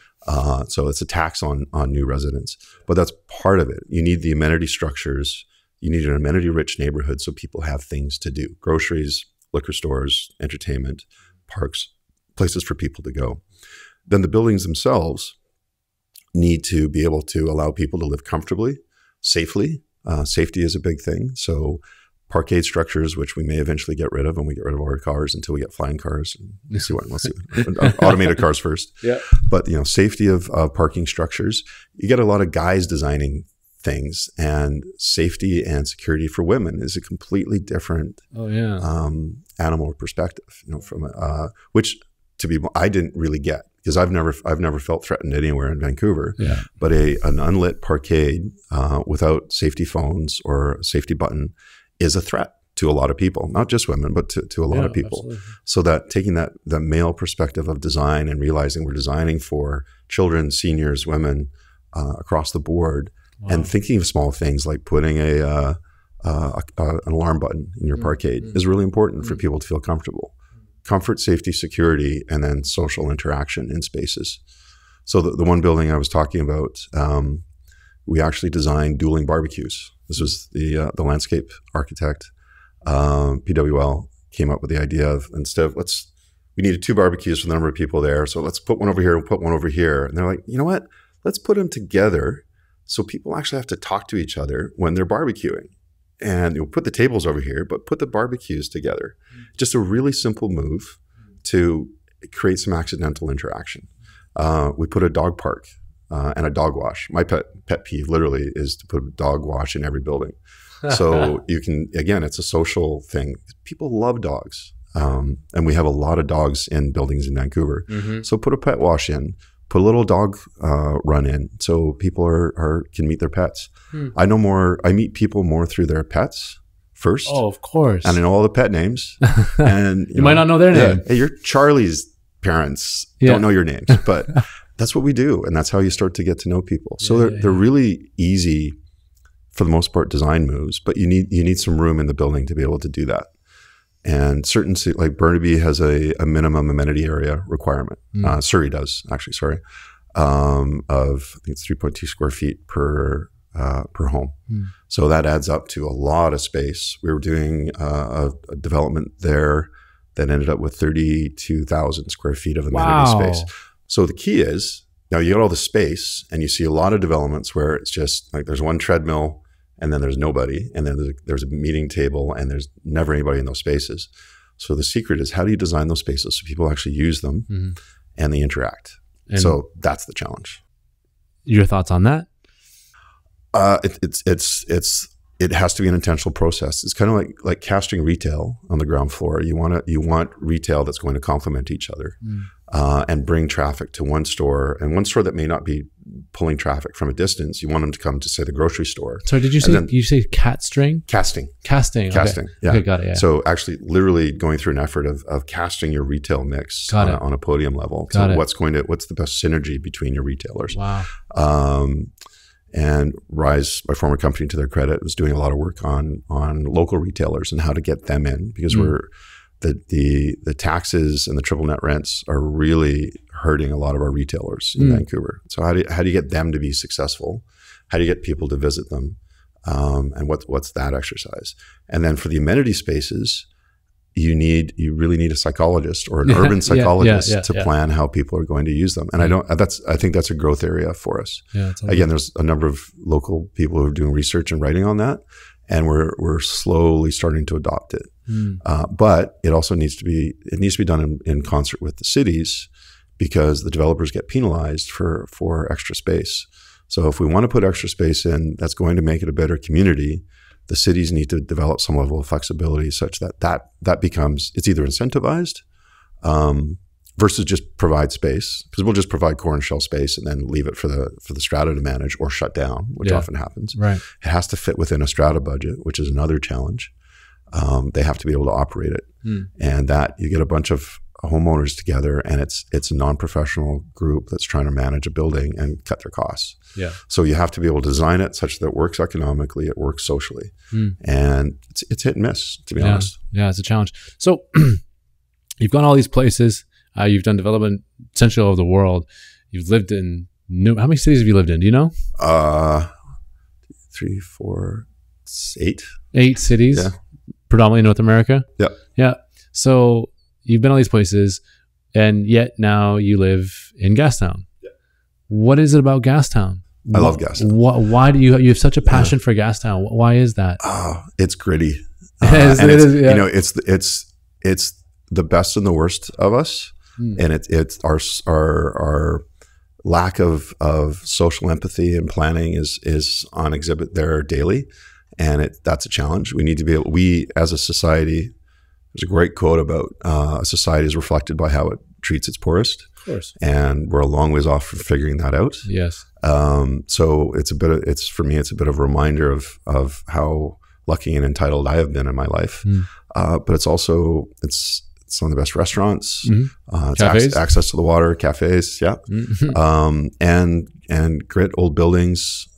So it's a tax on new residents, but that's part of it. You need the amenity structures. You need an amenity-rich neighborhood so people have things to do: groceries, liquor stores, entertainment, parks, places for people to go. Then the buildings themselves need to be able to allow people to live comfortably, safely. Safety is a big thing. So parkade structures, which we may eventually get rid of when we get rid of our cars until we get flying cars. Let's see automated cars first. Yeah. But safety of parking structures. You get a lot of guys designing things, and safety and security for women is a completely different animal perspective. From which I didn't really get, because I've never felt threatened anywhere in Vancouver. Yeah. But an unlit parkade without safety phones or a safety button is a threat to a lot of people, not just women, but to a lot of people. Absolutely. So that taking that male perspective of design and realizing we're designing for children, seniors, women across the board, and thinking of small things like putting an alarm button in your parkade is really important for people to feel comfortable. Comfort, safety, security, and then social interaction in spaces. So the one building I was talking about, we actually designed dueling barbecues. This was the landscape architect, PWL, came up with the idea of, instead of we needed 2 barbecues for the number of people there, so let's put one over here and put one over here. And they're like, you know what? Let's put them together so people actually have to talk to each other when they're barbecuing. And put the tables over here, but put the barbecues together. Just a really simple move to create some accidental interaction. We put a dog park and a dog wash. My pet peeve literally is to put a dog wash in every building. So you can, again, it's a social thing. People love dogs. And we have a lot of dogs in buildings in Vancouver. So put a pet wash in. Put a little dog run in so people can meet their pets. I meet people more through their pets first. Oh, of course. And I know all the pet names. And you might not know their name. Hey, you're Charlie's parents don't know your names, but that's what we do. And that's how you start to get to know people. So they're really easy, for the most part, design moves, but you need some room in the building to be able to do that. And certain, like Burnaby has a minimum amenity area requirement. Surrey does, actually, sorry, of I think it's 3.2 square feet per home. So that adds up to a lot of space. We were doing a development there that ended up with 32,000 square feet of amenity space. So the key is, now you got all the space, and you see a lot of developments where it's just like there's one treadmill, and then there's nobody, and then there's a meeting table, and there's never anybody in those spaces. So the secret is, how do you design those spaces so people actually use them and they interact? And so that's the challenge. Your thoughts on that? It has to be an intentional process. It's kind of like casting retail on the ground floor. You want retail that's going to complement each other and bring traffic to one store, and one store that may not be pulling traffic from a distance. You want them to come to, say, the grocery store. So did you say cat string? Casting. Okay. Yeah. Okay, got it. Yeah. So actually, literally going through an effort of casting your retail mix on a podium level. What's the best synergy between your retailers? Wow. And Rise, my former company, to their credit, was doing a lot of work on local retailers and how to get them in, because the taxes and the triple net rents are really hurting a lot of our retailers in Vancouver. So how do you get them to be successful? How do you get people to visit them? And what's that exercise? And then for the amenity spaces, you really need a psychologist or an urban psychologist to plan how people are going to use them. And I think that's a growth area for us. Again, there's a number of local people who are doing research and writing on that, and we're slowly starting to adopt it. But it also needs to be done in concert with the cities, because the developers get penalized for extra space. So if we want to put extra space in, that's going to make it a better community. The cities need to develop some level of flexibility such that becomes, it's either incentivized versus just provide space, because we'll just provide core and shell space and then leave it for the strata to manage or shut down, which often happens. Right. It has to fit within a strata budget, which is another challenge. They have to be able to operate it, and that you get a bunch of homeowners together, and it's a non-professional group that's trying to manage a building and cut their costs. Yeah. So you have to be able to design it such that it works economically, it works socially, and it's hit and miss, to be honest. Yeah, it's a challenge. So you've gone all these places. You've done development essentially all over the world. You've lived in how many cities have you lived in? Do you know? 3, 4, 8. 8 cities. Yeah. Predominantly North America. Yeah. Yeah. So you've been all these places, and yet now you live in Gastown. Yeah. What is it about Gastown? I love Gastown. Why do you have such a passion for Gastown? Why is that? It's gritty. You know, it's the best and the worst of us, and it's our lack of social empathy and planning is on exhibit there daily, and that's a challenge. We need to be able. We as a society, there's a great quote about a society is reflected by how it treats its poorest. Of course. And we're a long ways off from figuring that out. Yes. So for me, it's a bit of a reminder of how lucky and entitled I have been in my life. But it's also, it's some of the best restaurants, it's access to the water, cafes. Yeah. And grit, old buildings,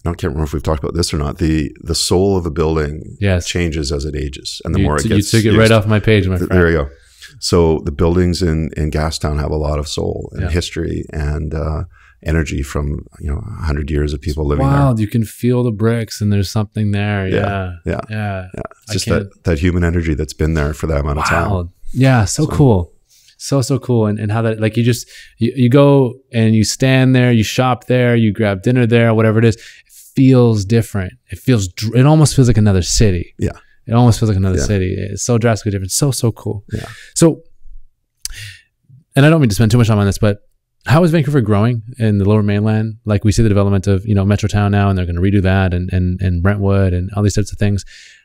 I can't remember if we've talked about this or not. The soul of a building changes as it ages, and the more it gets. You took it right off my page, my friend. There you go. So the buildings in Gastown have a lot of soul and history and energy from 100 years of people living there. You can feel the bricks, and there's something there. Yeah. It's just that human energy that's been there for that amount of time. Yeah, so cool. So cool. And how that, like, you go and you stand there, you shop there, you grab dinner there, whatever it is. It feels different. It almost feels like another city. Yeah. It almost feels like another city. It's so drastically different. So cool. Yeah. So, and I don't mean to spend too much time on this, but how is Vancouver growing in the Lower Mainland? Like, we see the development of, Metrotown now, and they're going to redo that, and Brentwood and all these types of things.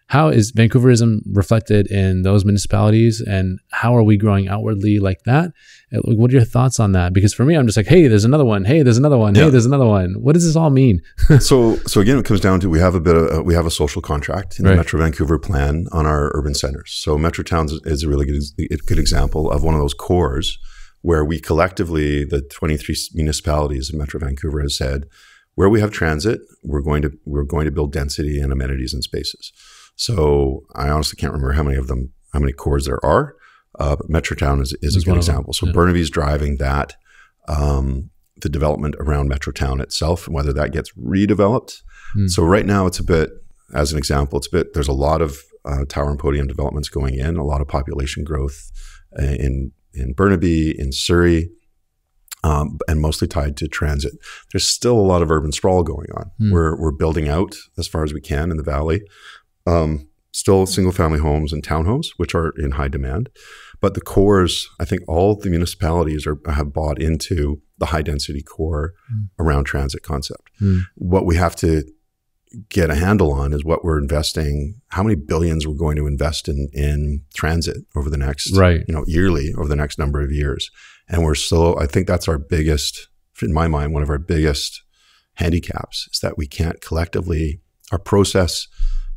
How is Vancouverism reflected in those municipalities, and how are we growing outwardly like that? What are your thoughts on that? Because for me, I'm just like, hey, there's another one. Hey, there's another one. Hey, there's another one. What does this all mean? So again, it comes down to we have a social contract in the Metro Vancouver plan on our urban centers. So Metrotown is a really good example of one of those cores where we collectively, the 23 municipalities of Metro Vancouver, has said, where we have transit, we're going to build density and amenities and spaces. So I honestly can't remember how many cores there are, but Metrotown is a good example. So Burnaby's driving that, the development around Metrotown itself, and whether that gets redeveloped. So right now it's a bit, as an example, there's a lot of tower and podium developments going in, a lot of population growth in Burnaby, in Surrey, and mostly tied to transit. There's still a lot of urban sprawl going on. We're building out as far as we can in the valley. Still single family homes and townhomes, which are in high demand. But the cores, I think all the municipalities have bought into the high density core around transit concept. What we have to get a handle on is what we're investing, how many billions we're going to invest in transit over the next, yearly over the next number of years. And I think that's our biggest, in my mind, one of our biggest handicaps is that we can't collectively, our process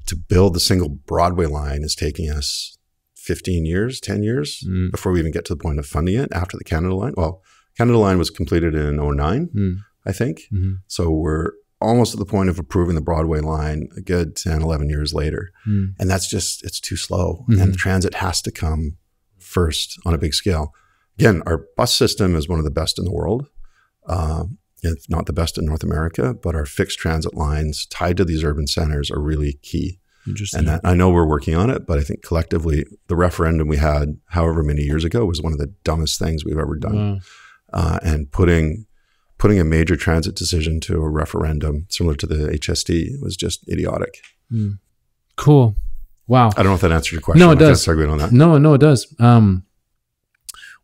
to build the single Broadway line is taking us 15 years, 10 years before we even get to the point of funding it after the Canada line. Well, Canada line was completed in 2009, I think. So we're almost at the point of approving the Broadway line a good 10, 11 years later. And that's just, it's too slow. And the transit has to come first on a big scale. Again, our bus system is one of the best in the world. If not the best in North America, but our fixed transit lines tied to these urban centers are really key. Interesting. And I know we're working on it, but I think collectively the referendum we had however many years ago was one of the dumbest things we've ever done. And putting a major transit decision to a referendum similar to the HST was just idiotic. Cool. Wow. I don't know if that answered your question. No, it does. On that. No, it does.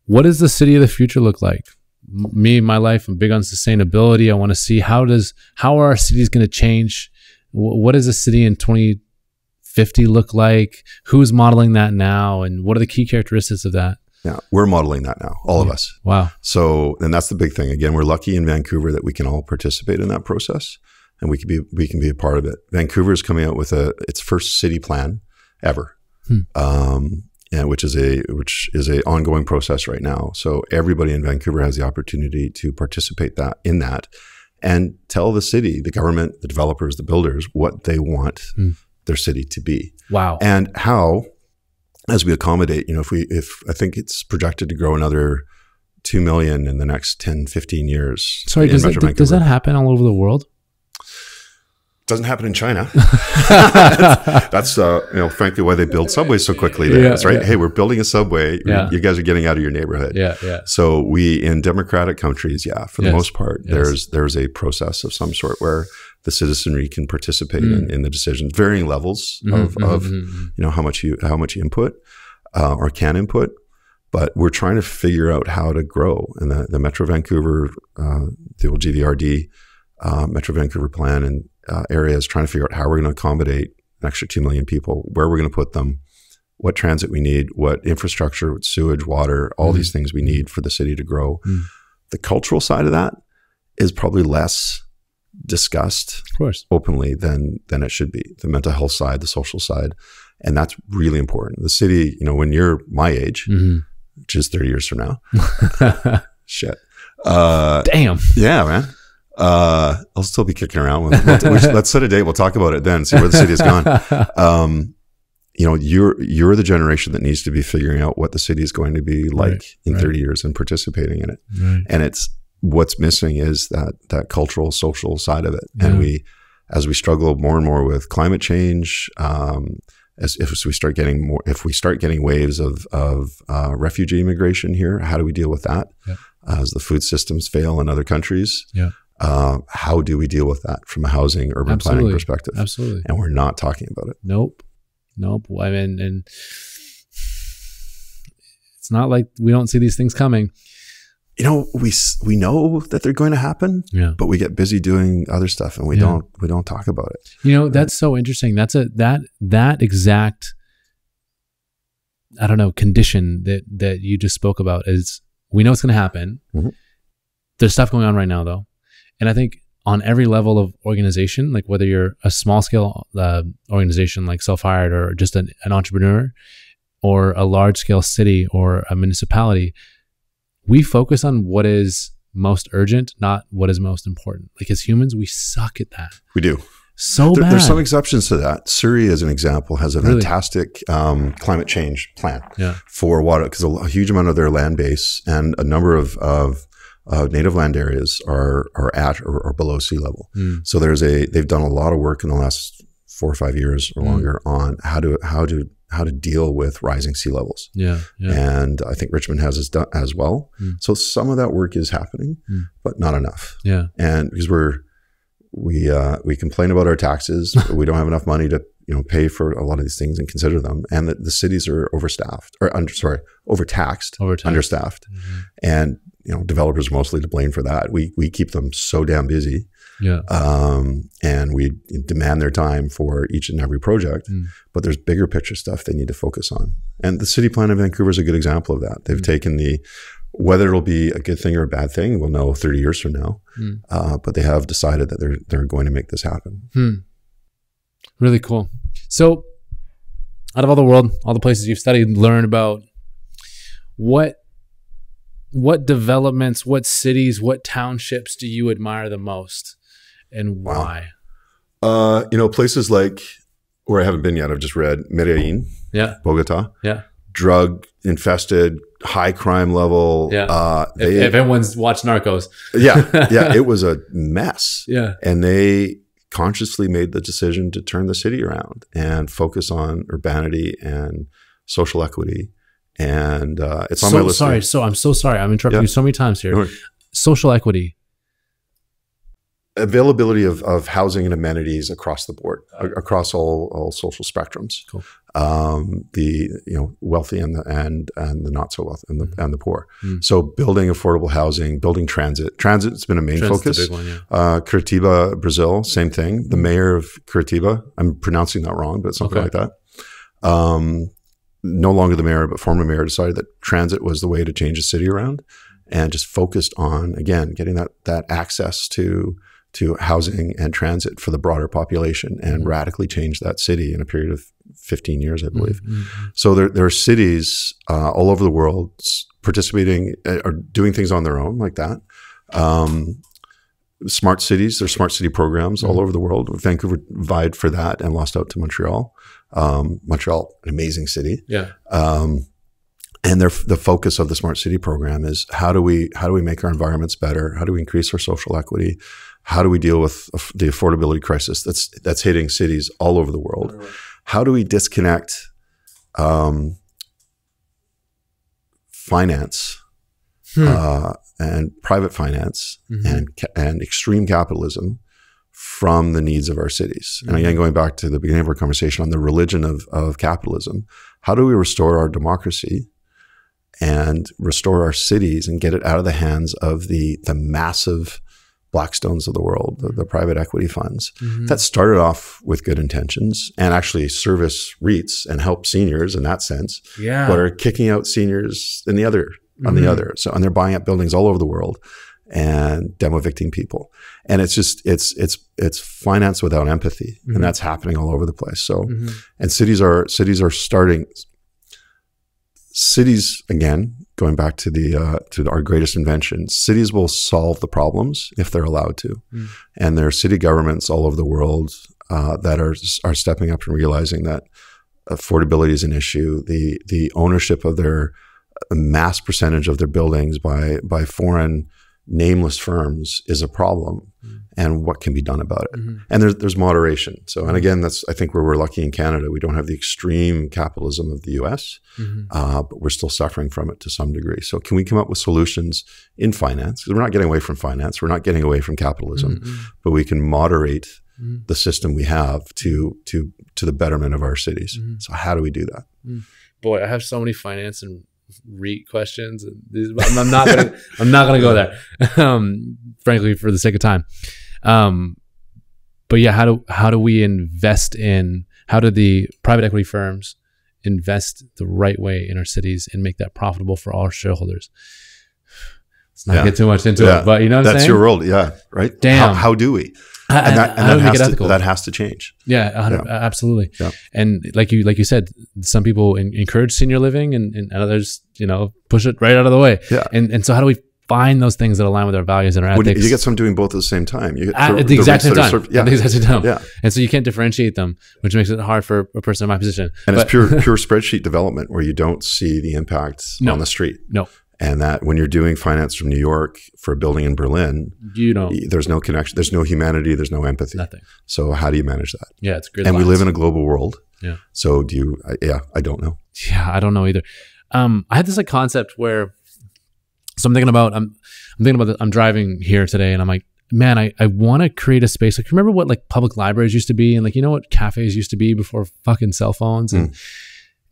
What does the city of the future look like? My life, I'm big on sustainability. I want to see how are our cities going to change? What does a city in 2050 look like? Who's modeling that now? And what are the key characteristics of that? Yeah, we're modeling that now, all of us. Wow. So, and that's the big thing. Again, we're lucky in Vancouver that we can all participate in that process, and we can be a part of it. Vancouver is coming out with its first city plan ever, and which is a ongoing process right now. So everybody in Vancouver has the opportunity to participate in that, and tell the city, the government, the developers, the builders what they want their city to be. Wow. And how, as we accommodate, if I think it's projected to grow another 2 million in the next 10, 15 years. Sorry, does that happen all over the world? Doesn't happen in China. That's frankly why they build subways so quickly there. That's right. Yeah. Hey, we're building a subway. Yeah. You guys are getting out of your neighborhood. Yeah. So in democratic countries, for the most part, there's a process of some sort where the citizenry can participate in the decisions, varying levels of how much you input or can input. But we're trying to figure out how to grow, and the Metro Vancouver, the old GVRD, Metro Vancouver plan and area is trying to figure out how we're going to accommodate an extra 2 million people, where we're going to put them, what transit we need, what infrastructure, what sewage, water, all these things we need for the city to grow. The cultural side of that is probably less discussed, of course, openly than it should be. The mental health side, the social side, and that's really important. The city, when you're my age, which is 30 years from now, shit. Damn. Yeah, man. I'll still be kicking around. Let's set a date. We'll talk about it then. See where the city has gone. You're the generation that needs to be figuring out what the city is going to be like in 30 years and participating in it. Right. And it's what's missing is that cultural, social side of it. Yeah. And as we struggle more and more with climate change, if we start getting waves of refugee immigration here, how do we deal with that? Yeah. As the food systems fail in other countries. Yeah. How do we deal with that from a housing, urban planning perspective? Absolutely. And we're not talking about it. Nope. I mean, and it's not like we don't see these things coming. We know that they're going to happen, but we get busy doing other stuff and we don't talk about it. That's so interesting. That's that exact, I don't know, condition that you just spoke about is, we know it's going to happen. Mm-hmm. There's stuff going on right now though. And I think on every level of organization, like whether you're a small scale organization like self-hired or just an entrepreneur, or a large scale city or a municipality, we focus on what is most urgent, not what is most important. Like as humans, we suck at that. We do. So bad. There's some exceptions to that. Surrey, as an example, has a fantastic climate change plan for water, because a huge amount of their land base and a number of native land areas are at or below sea level. So they've done a lot of work in the last 4 or 5 years or longer on how to deal with rising sea levels. And I think Richmond has done as well. So some of that work is happening, but not enough. And because we complain about our taxes, but we don't have enough money to pay for a lot of these things and consider them. And the cities are overtaxed, understaffed, and developers are mostly to blame for that. We keep them so damn busy. And we demand their time for each and every project, but there's bigger picture stuff they need to focus on. And the city plan in Vancouver is a good example of that. They've taken whether it'll be a good thing or a bad thing, we'll know 30 years from now. But they have decided that they're going to make this happen. Really cool. So out of all the world, all the places you've studied, learned about, what developments, what cities, what townships do you admire the most, and why? Places like where I haven't been yet. I've just read Medellin, Bogota, drug infested, high crime level. If everyone's watched Narcos, it was a mess. And they consciously made the decision to turn the city around and focus on urbanity and social equity. And it's on my list. I'm so sorry. I'm interrupting you so many times here. No. Social equity. Availability of housing and amenities across the board, across all social spectrums. Cool. The wealthy and the not so wealthy and the poor. So building affordable housing, building transit. Transit's been a main focus. A big one, Curitiba, Brazil, same thing. The mayor of Curitiba, I'm pronouncing that wrong, but something like that. no longer the mayor, but former mayor, decided that transit was the way to change the city around, and just focused on, again, getting that access to housing and transit for the broader population, and radically changed that city in a period of 15 years, I believe. So there are cities all over the world participating or doing things on their own like that. Smart cities, there's smart city programs all over the world. Vancouver vied for that and lost out to Montreal. Montreal, an amazing city. Yeah. And the focus of the smart city program is how do we make our environments better? How do we increase our social equity? How do we deal with the affordability crisis that's hitting cities all over the world? How do we disconnect finance and private finance and extreme capitalism from the needs of our cities? And again, going back to the beginning of our conversation on the religion of capitalism, how do we restore our democracy and restore our cities and get it out of the hands of the massive Blackstones of the world, the private equity funds that started off with good intentions and actually service REITs and help seniors in that sense, but are kicking out seniors on the other. So, and they're buying up buildings all over the world and demo evicting people. And it's just, it's finance without empathy. And that's happening all over the place. So, and cities are starting, cities, again, going back to to our greatest invention, cities will solve the problems if they're allowed to. And there are city governments all over the world that are stepping up and realizing that affordability is an issue. The ownership of a mass percentage of their buildings by foreign nameless firms is a problem, and what can be done about it. And there's moderation. So, and again, that's, I think, where we're lucky in Canada. We don't have the extreme capitalism of the US, but we're still suffering from it to some degree. So can we come up with solutions in finance? Because we're not getting away from finance. We're not getting away from capitalism, but we can moderate the system we have to the betterment of our cities. So how do we do that? Boy, I have so many finance and REIT questions. I'm not gonna go there, frankly, for the sake of time. But yeah, how do we invest in? How do the private equity firms invest the right way in our cities and make that profitable for all our shareholders? Let's not get too much into it, but you know what I'm saying? That's your world, right? Damn, how do we? That has to change. Absolutely. And like you said, some people encourage senior living and others, push it right out of the way. And so how do we find those things that align with our values and our ethics? You get some doing both at the same time. At the exact same time. And so you can't differentiate them, which makes it hard for a person in my position. And it's pure spreadsheet development where you don't see the impact on the street. No. And that when you're doing finance from New York for a building in Berlin, there's no connection, there's no humanity, there's no empathy. Nothing. So how do you manage that? Yeah, it's great. And we live in a global world. Yeah. So I don't know. Yeah, I don't know either. I had this concept where, so I'm thinking about I'm driving here today and I'm like, man, I want to create a space. Like, remember what public libraries used to be, and what cafes used to be before fucking cell phones,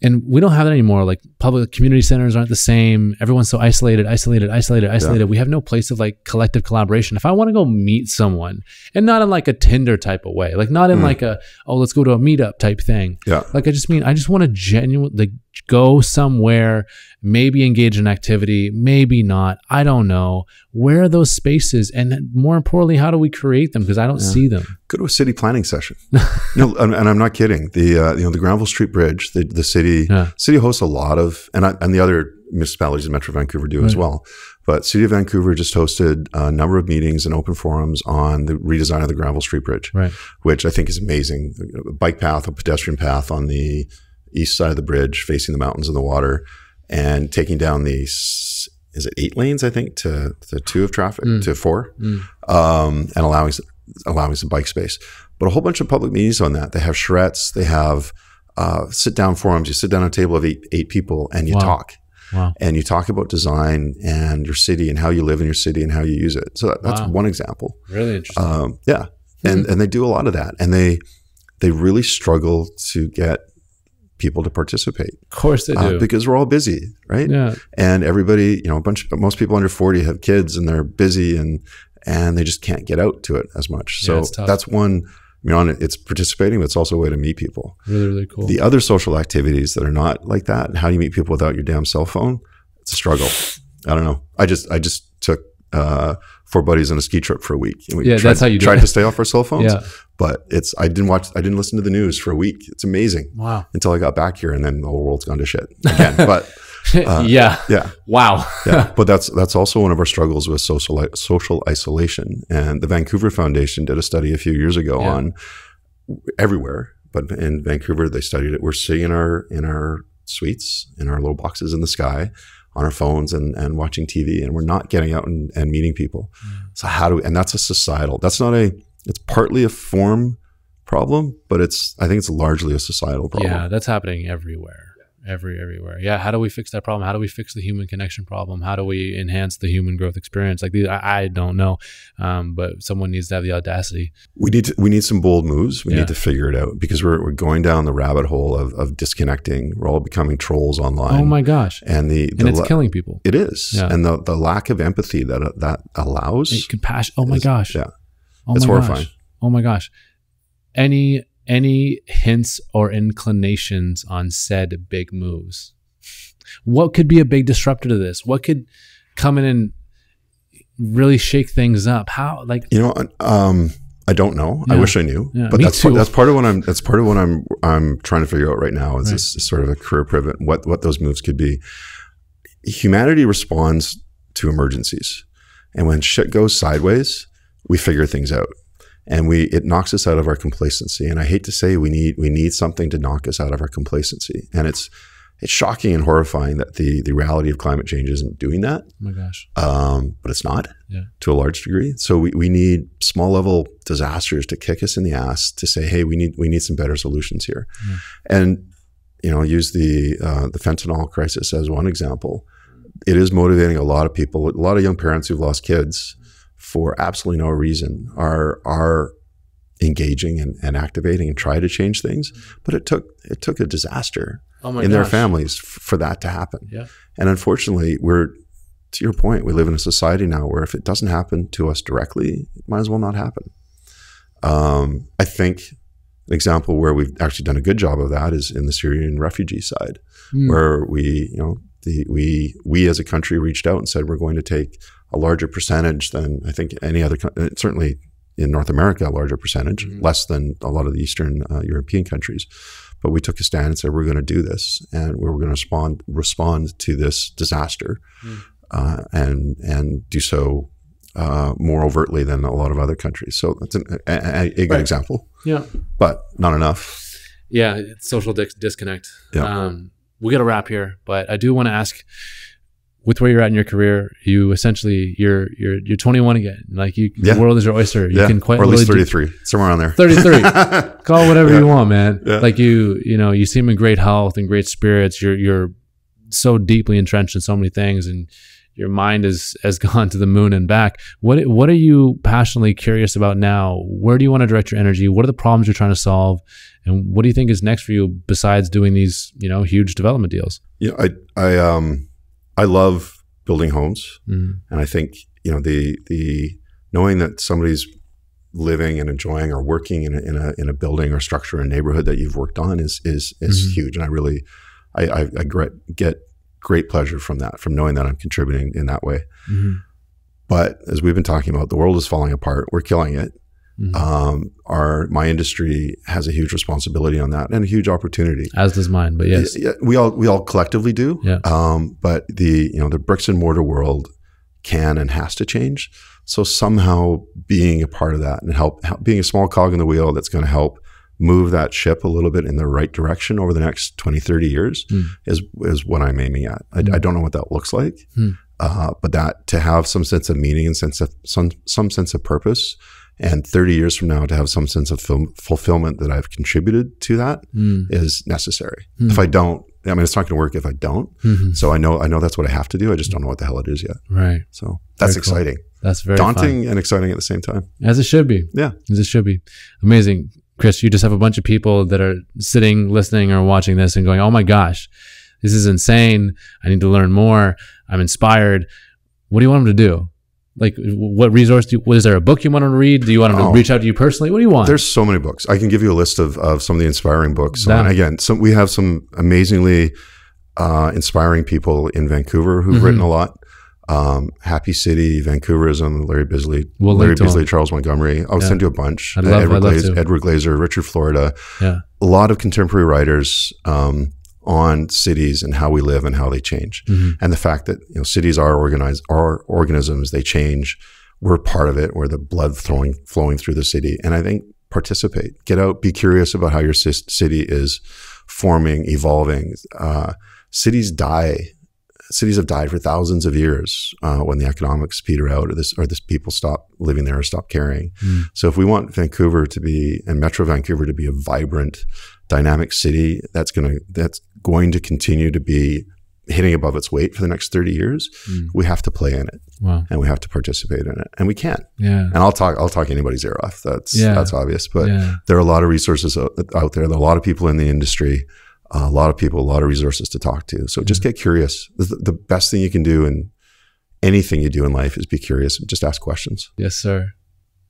and we don't have that anymore. Like, public community centers aren't the same. Everyone's so isolated. Yeah. We have no place of collective collaboration. If I want to go meet someone, and not in a Tinder type of way, not in let's go to a meetup type thing. Yeah. I just want to genuinely go somewhere, maybe engage in activity, maybe not. I don't know. Where are those spaces? And more importantly, how do we create them? Because I don't see them. Go to a city planning session. No, and I'm not kidding. The Granville Street Bridge, the city hosts a lot of, and the other municipalities in Metro Vancouver do as well. But City of Vancouver just hosted a number of meetings and open forums on the redesign of the Granville Street Bridge, which I think is amazing. A bike path, a pedestrian path on the east side of the bridge facing the mountains and the water, and taking down is it 8 lanes, I think, to 2 of traffic, to 4, and allowing some bike space. But a whole bunch of public meetings on that. They have charrettes, they have sit-down forums. You sit down at a table of eight people and you talk. Wow. And you talk about design and your city and how you live in your city and how you use it. So that's one example. Really interesting. And they do a lot of that. And they really struggle to get people to participate. Of course they do. Because we're all busy, right? Yeah. And everybody, most people under 40 have kids and they're busy and they just can't get out to it as much. So that's one it's participating, but it's also a way to meet people. Really, really cool. The other social activities that are not like that, and how do you meet people without your damn cell phone? It's a struggle. I don't know. I just took 4 buddies on a ski trip for a week. And we that's how you do tried it. to stay off our cell phones. Yeah. But I didn't listen to the news for a week. It's amazing. Wow. Until I got back here, and then the whole world's gone to shit again. But yeah. Wow. Yeah. But that's also one of our struggles with social isolation. And the Vancouver Foundation did a study a few years ago on everywhere, but in Vancouver they studied it. We're sitting in our suites, in our little boxes in the sky, on our phones and watching TV, and we're not getting out and meeting people. So and that's a societal, it's partly a form problem, but I think it's largely a societal problem. Yeah, that's happening everywhere. Everywhere. Yeah. How do we fix that problem? How do we fix the human connection problem? How do we enhance the human growth experience? Like these, I don't know. But someone needs to have the audacity. We need some bold moves. We need to figure it out, because we're going down the rabbit hole of disconnecting. We're all becoming trolls online. Oh my gosh. And it's killing people. It is. Yeah. And the lack of empathy that allows. Compassion. Oh my gosh. Yeah. Oh it's my horrifying. Gosh. Oh my gosh. Any hints or inclinations on said big moves? What could be a big disruptor to this? What could come in and really shake things up? How, like, I don't know. Yeah. I wish I knew. Yeah, but that's part of what I'm trying to figure out right now, is this sort of a career pivot, what those moves could be. Humanity responds to emergencies, and when shit goes sideways, we figure things out. And it knocks us out of our complacency. And I hate to say we need something to knock us out of our complacency. And it's shocking and horrifying that the reality of climate change isn't doing that. Oh my gosh. But it's not to a large degree. So we need small level disasters to kick us in the ass to say, hey, we need some better solutions here. Yeah. And use the fentanyl crisis as one example. It is motivating a lot of people, a lot of young parents who've lost kids for absolutely no reason are engaging and activating and try to change things. But it took a disaster in their families for that to happen. Yeah. And unfortunately, to your point, we live in a society now where if it doesn't happen to us directly, it might as well not happen. I think an example where we've actually done a good job of that is in the Syrian refugee side, where we as a country reached out and said, we're going to take a larger percentage than I think any other, certainly in North America, a larger percentage, less than a lot of the Eastern European countries. But we took a stand and said, we're going to do this, and we're going to respond to this disaster, and do so more overtly than a lot of other countries. So that's a good example. Yeah. But not enough. Yeah. It's social disconnect. Yeah. We got to wrap here, but I do want to ask, with where you're at in your career, you're 21 again. Like the world is your oyster. You can quite, or at least 33, somewhere around there. 33. Call it whatever you want, man. Yeah. Like you seem in great health and great spirits. You're so deeply entrenched in so many things, and your mind has gone to the moon and back. What are you passionately curious about now? Where do you want to direct your energy? What are the problems you're trying to solve? And what do you think is next for you besides doing these, huge development deals? Yeah, I love building homes, and I think the knowing that somebody's living and enjoying or working in a building or structure or neighborhood that you've worked on is huge, and I get great pleasure from that, from knowing that I'm contributing in that way. But as we've been talking about, the world is falling apart. We're killing it. My industry has a huge responsibility on that and a huge opportunity. As does mine, but yes. We all collectively do. Yeah. But the bricks and mortar world can and has to change. So somehow being a part of that and being a small cog in the wheel that's going to help move that ship a little bit in the right direction over the next 20, 30 years is what I'm aiming at. I don't know what that looks like, but that to have some sense of meaning and some sense of purpose, and 30 years from now to have some sense of fulfillment that I've contributed to that is necessary. If I don't, it's not going to work if I don't. So I know that's what I have to do. I just don't know what the hell it is yet. Right. So that's exciting. That's very daunting and exciting at the same time. As it should be. Yeah. As it should be. Amazing. Chris, you just have a bunch of people that are sitting, listening, or watching this and going, oh my gosh, this is insane. I need to learn more. I'm inspired. What do you want them to do? Like, what resource is there a book you want to read? Do you want them to reach out to you personally? What do you want? There's so many books. I can give you a list of some of the inspiring books. And again, we have some amazingly inspiring people in Vancouver who've written a lot. Happy City, Vancouverism, Larry Bisley, Charles Montgomery. I'll send you a bunch. Edward Glazer, Richard Florida. Yeah. A lot of contemporary writers on cities and how we live and how they change. And the fact that, you know, cities are organisms, they change. We're part of it. We're the blood flowing through the city. And I think participate, get out, be curious about how your city is forming, evolving. Cities have died for thousands of years when the economics peter out or this people stop living there or stop caring. So if we want Vancouver to be, and Metro Vancouver to be, a vibrant, dynamic city that's going to continue to be hitting above its weight for the next 30 years, we have to play in it. And we have to participate in it, and we can. And I'll talk anybody's ear off. That's obvious, but there are a lot of resources out there. There are a lot of people in the industry. A lot of people, a lot of resources to talk to. So just get curious. The best thing you can do in anything you do in life is be curious and just ask questions. Yes, sir.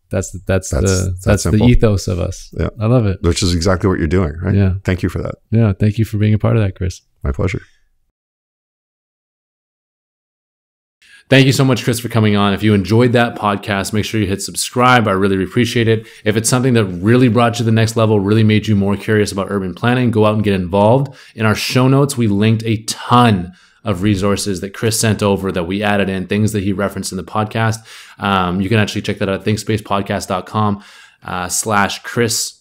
That's the ethos of us. Yeah. I love it. Which is exactly what you're doing, right? Yeah. Thank you for that. Yeah. Thank you for being a part of that, Chris. My pleasure. Thank you so much, Chris, for coming on. If you enjoyed that podcast, make sure you hit subscribe. I really appreciate it. If it's something that really brought you to the next level, really made you more curious about urban planning, go out and get involved. In our show notes, we linked a ton of resources that Chris sent over that we added in, things that he referenced in the podcast. You can actually check that out at thinkspacepodcast.com /Chris.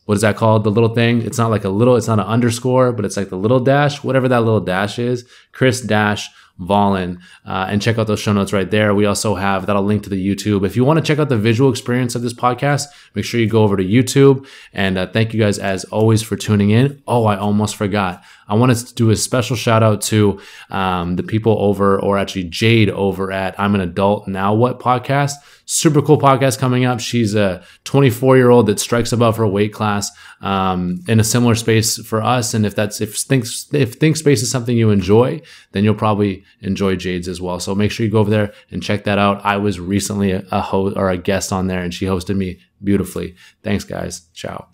What is that called? The little thing. It's not it's not an underscore, but it's like the little dash, whatever that little dash is, Chris-VOLLAN, and check out those show notes right there. We also have, that'll link to the YouTube. If you want to check out the visual experience of this podcast, make sure you go over to YouTube. And thank you guys as always for tuning in. Oh, I almost forgot. I wanted to do a special shout out to the people over, or actually Jade over at I'm an Adult Now What podcast. Super cool podcast coming up. She's a 24-year-old that strikes above her weight class in a similar space for us. And if Think Space is something you enjoy, then you'll probably enjoy Jade's as well. So make sure you go over there and check that out. I was recently a host or a guest on there, and she hosted me beautifully. Thanks, guys. Ciao.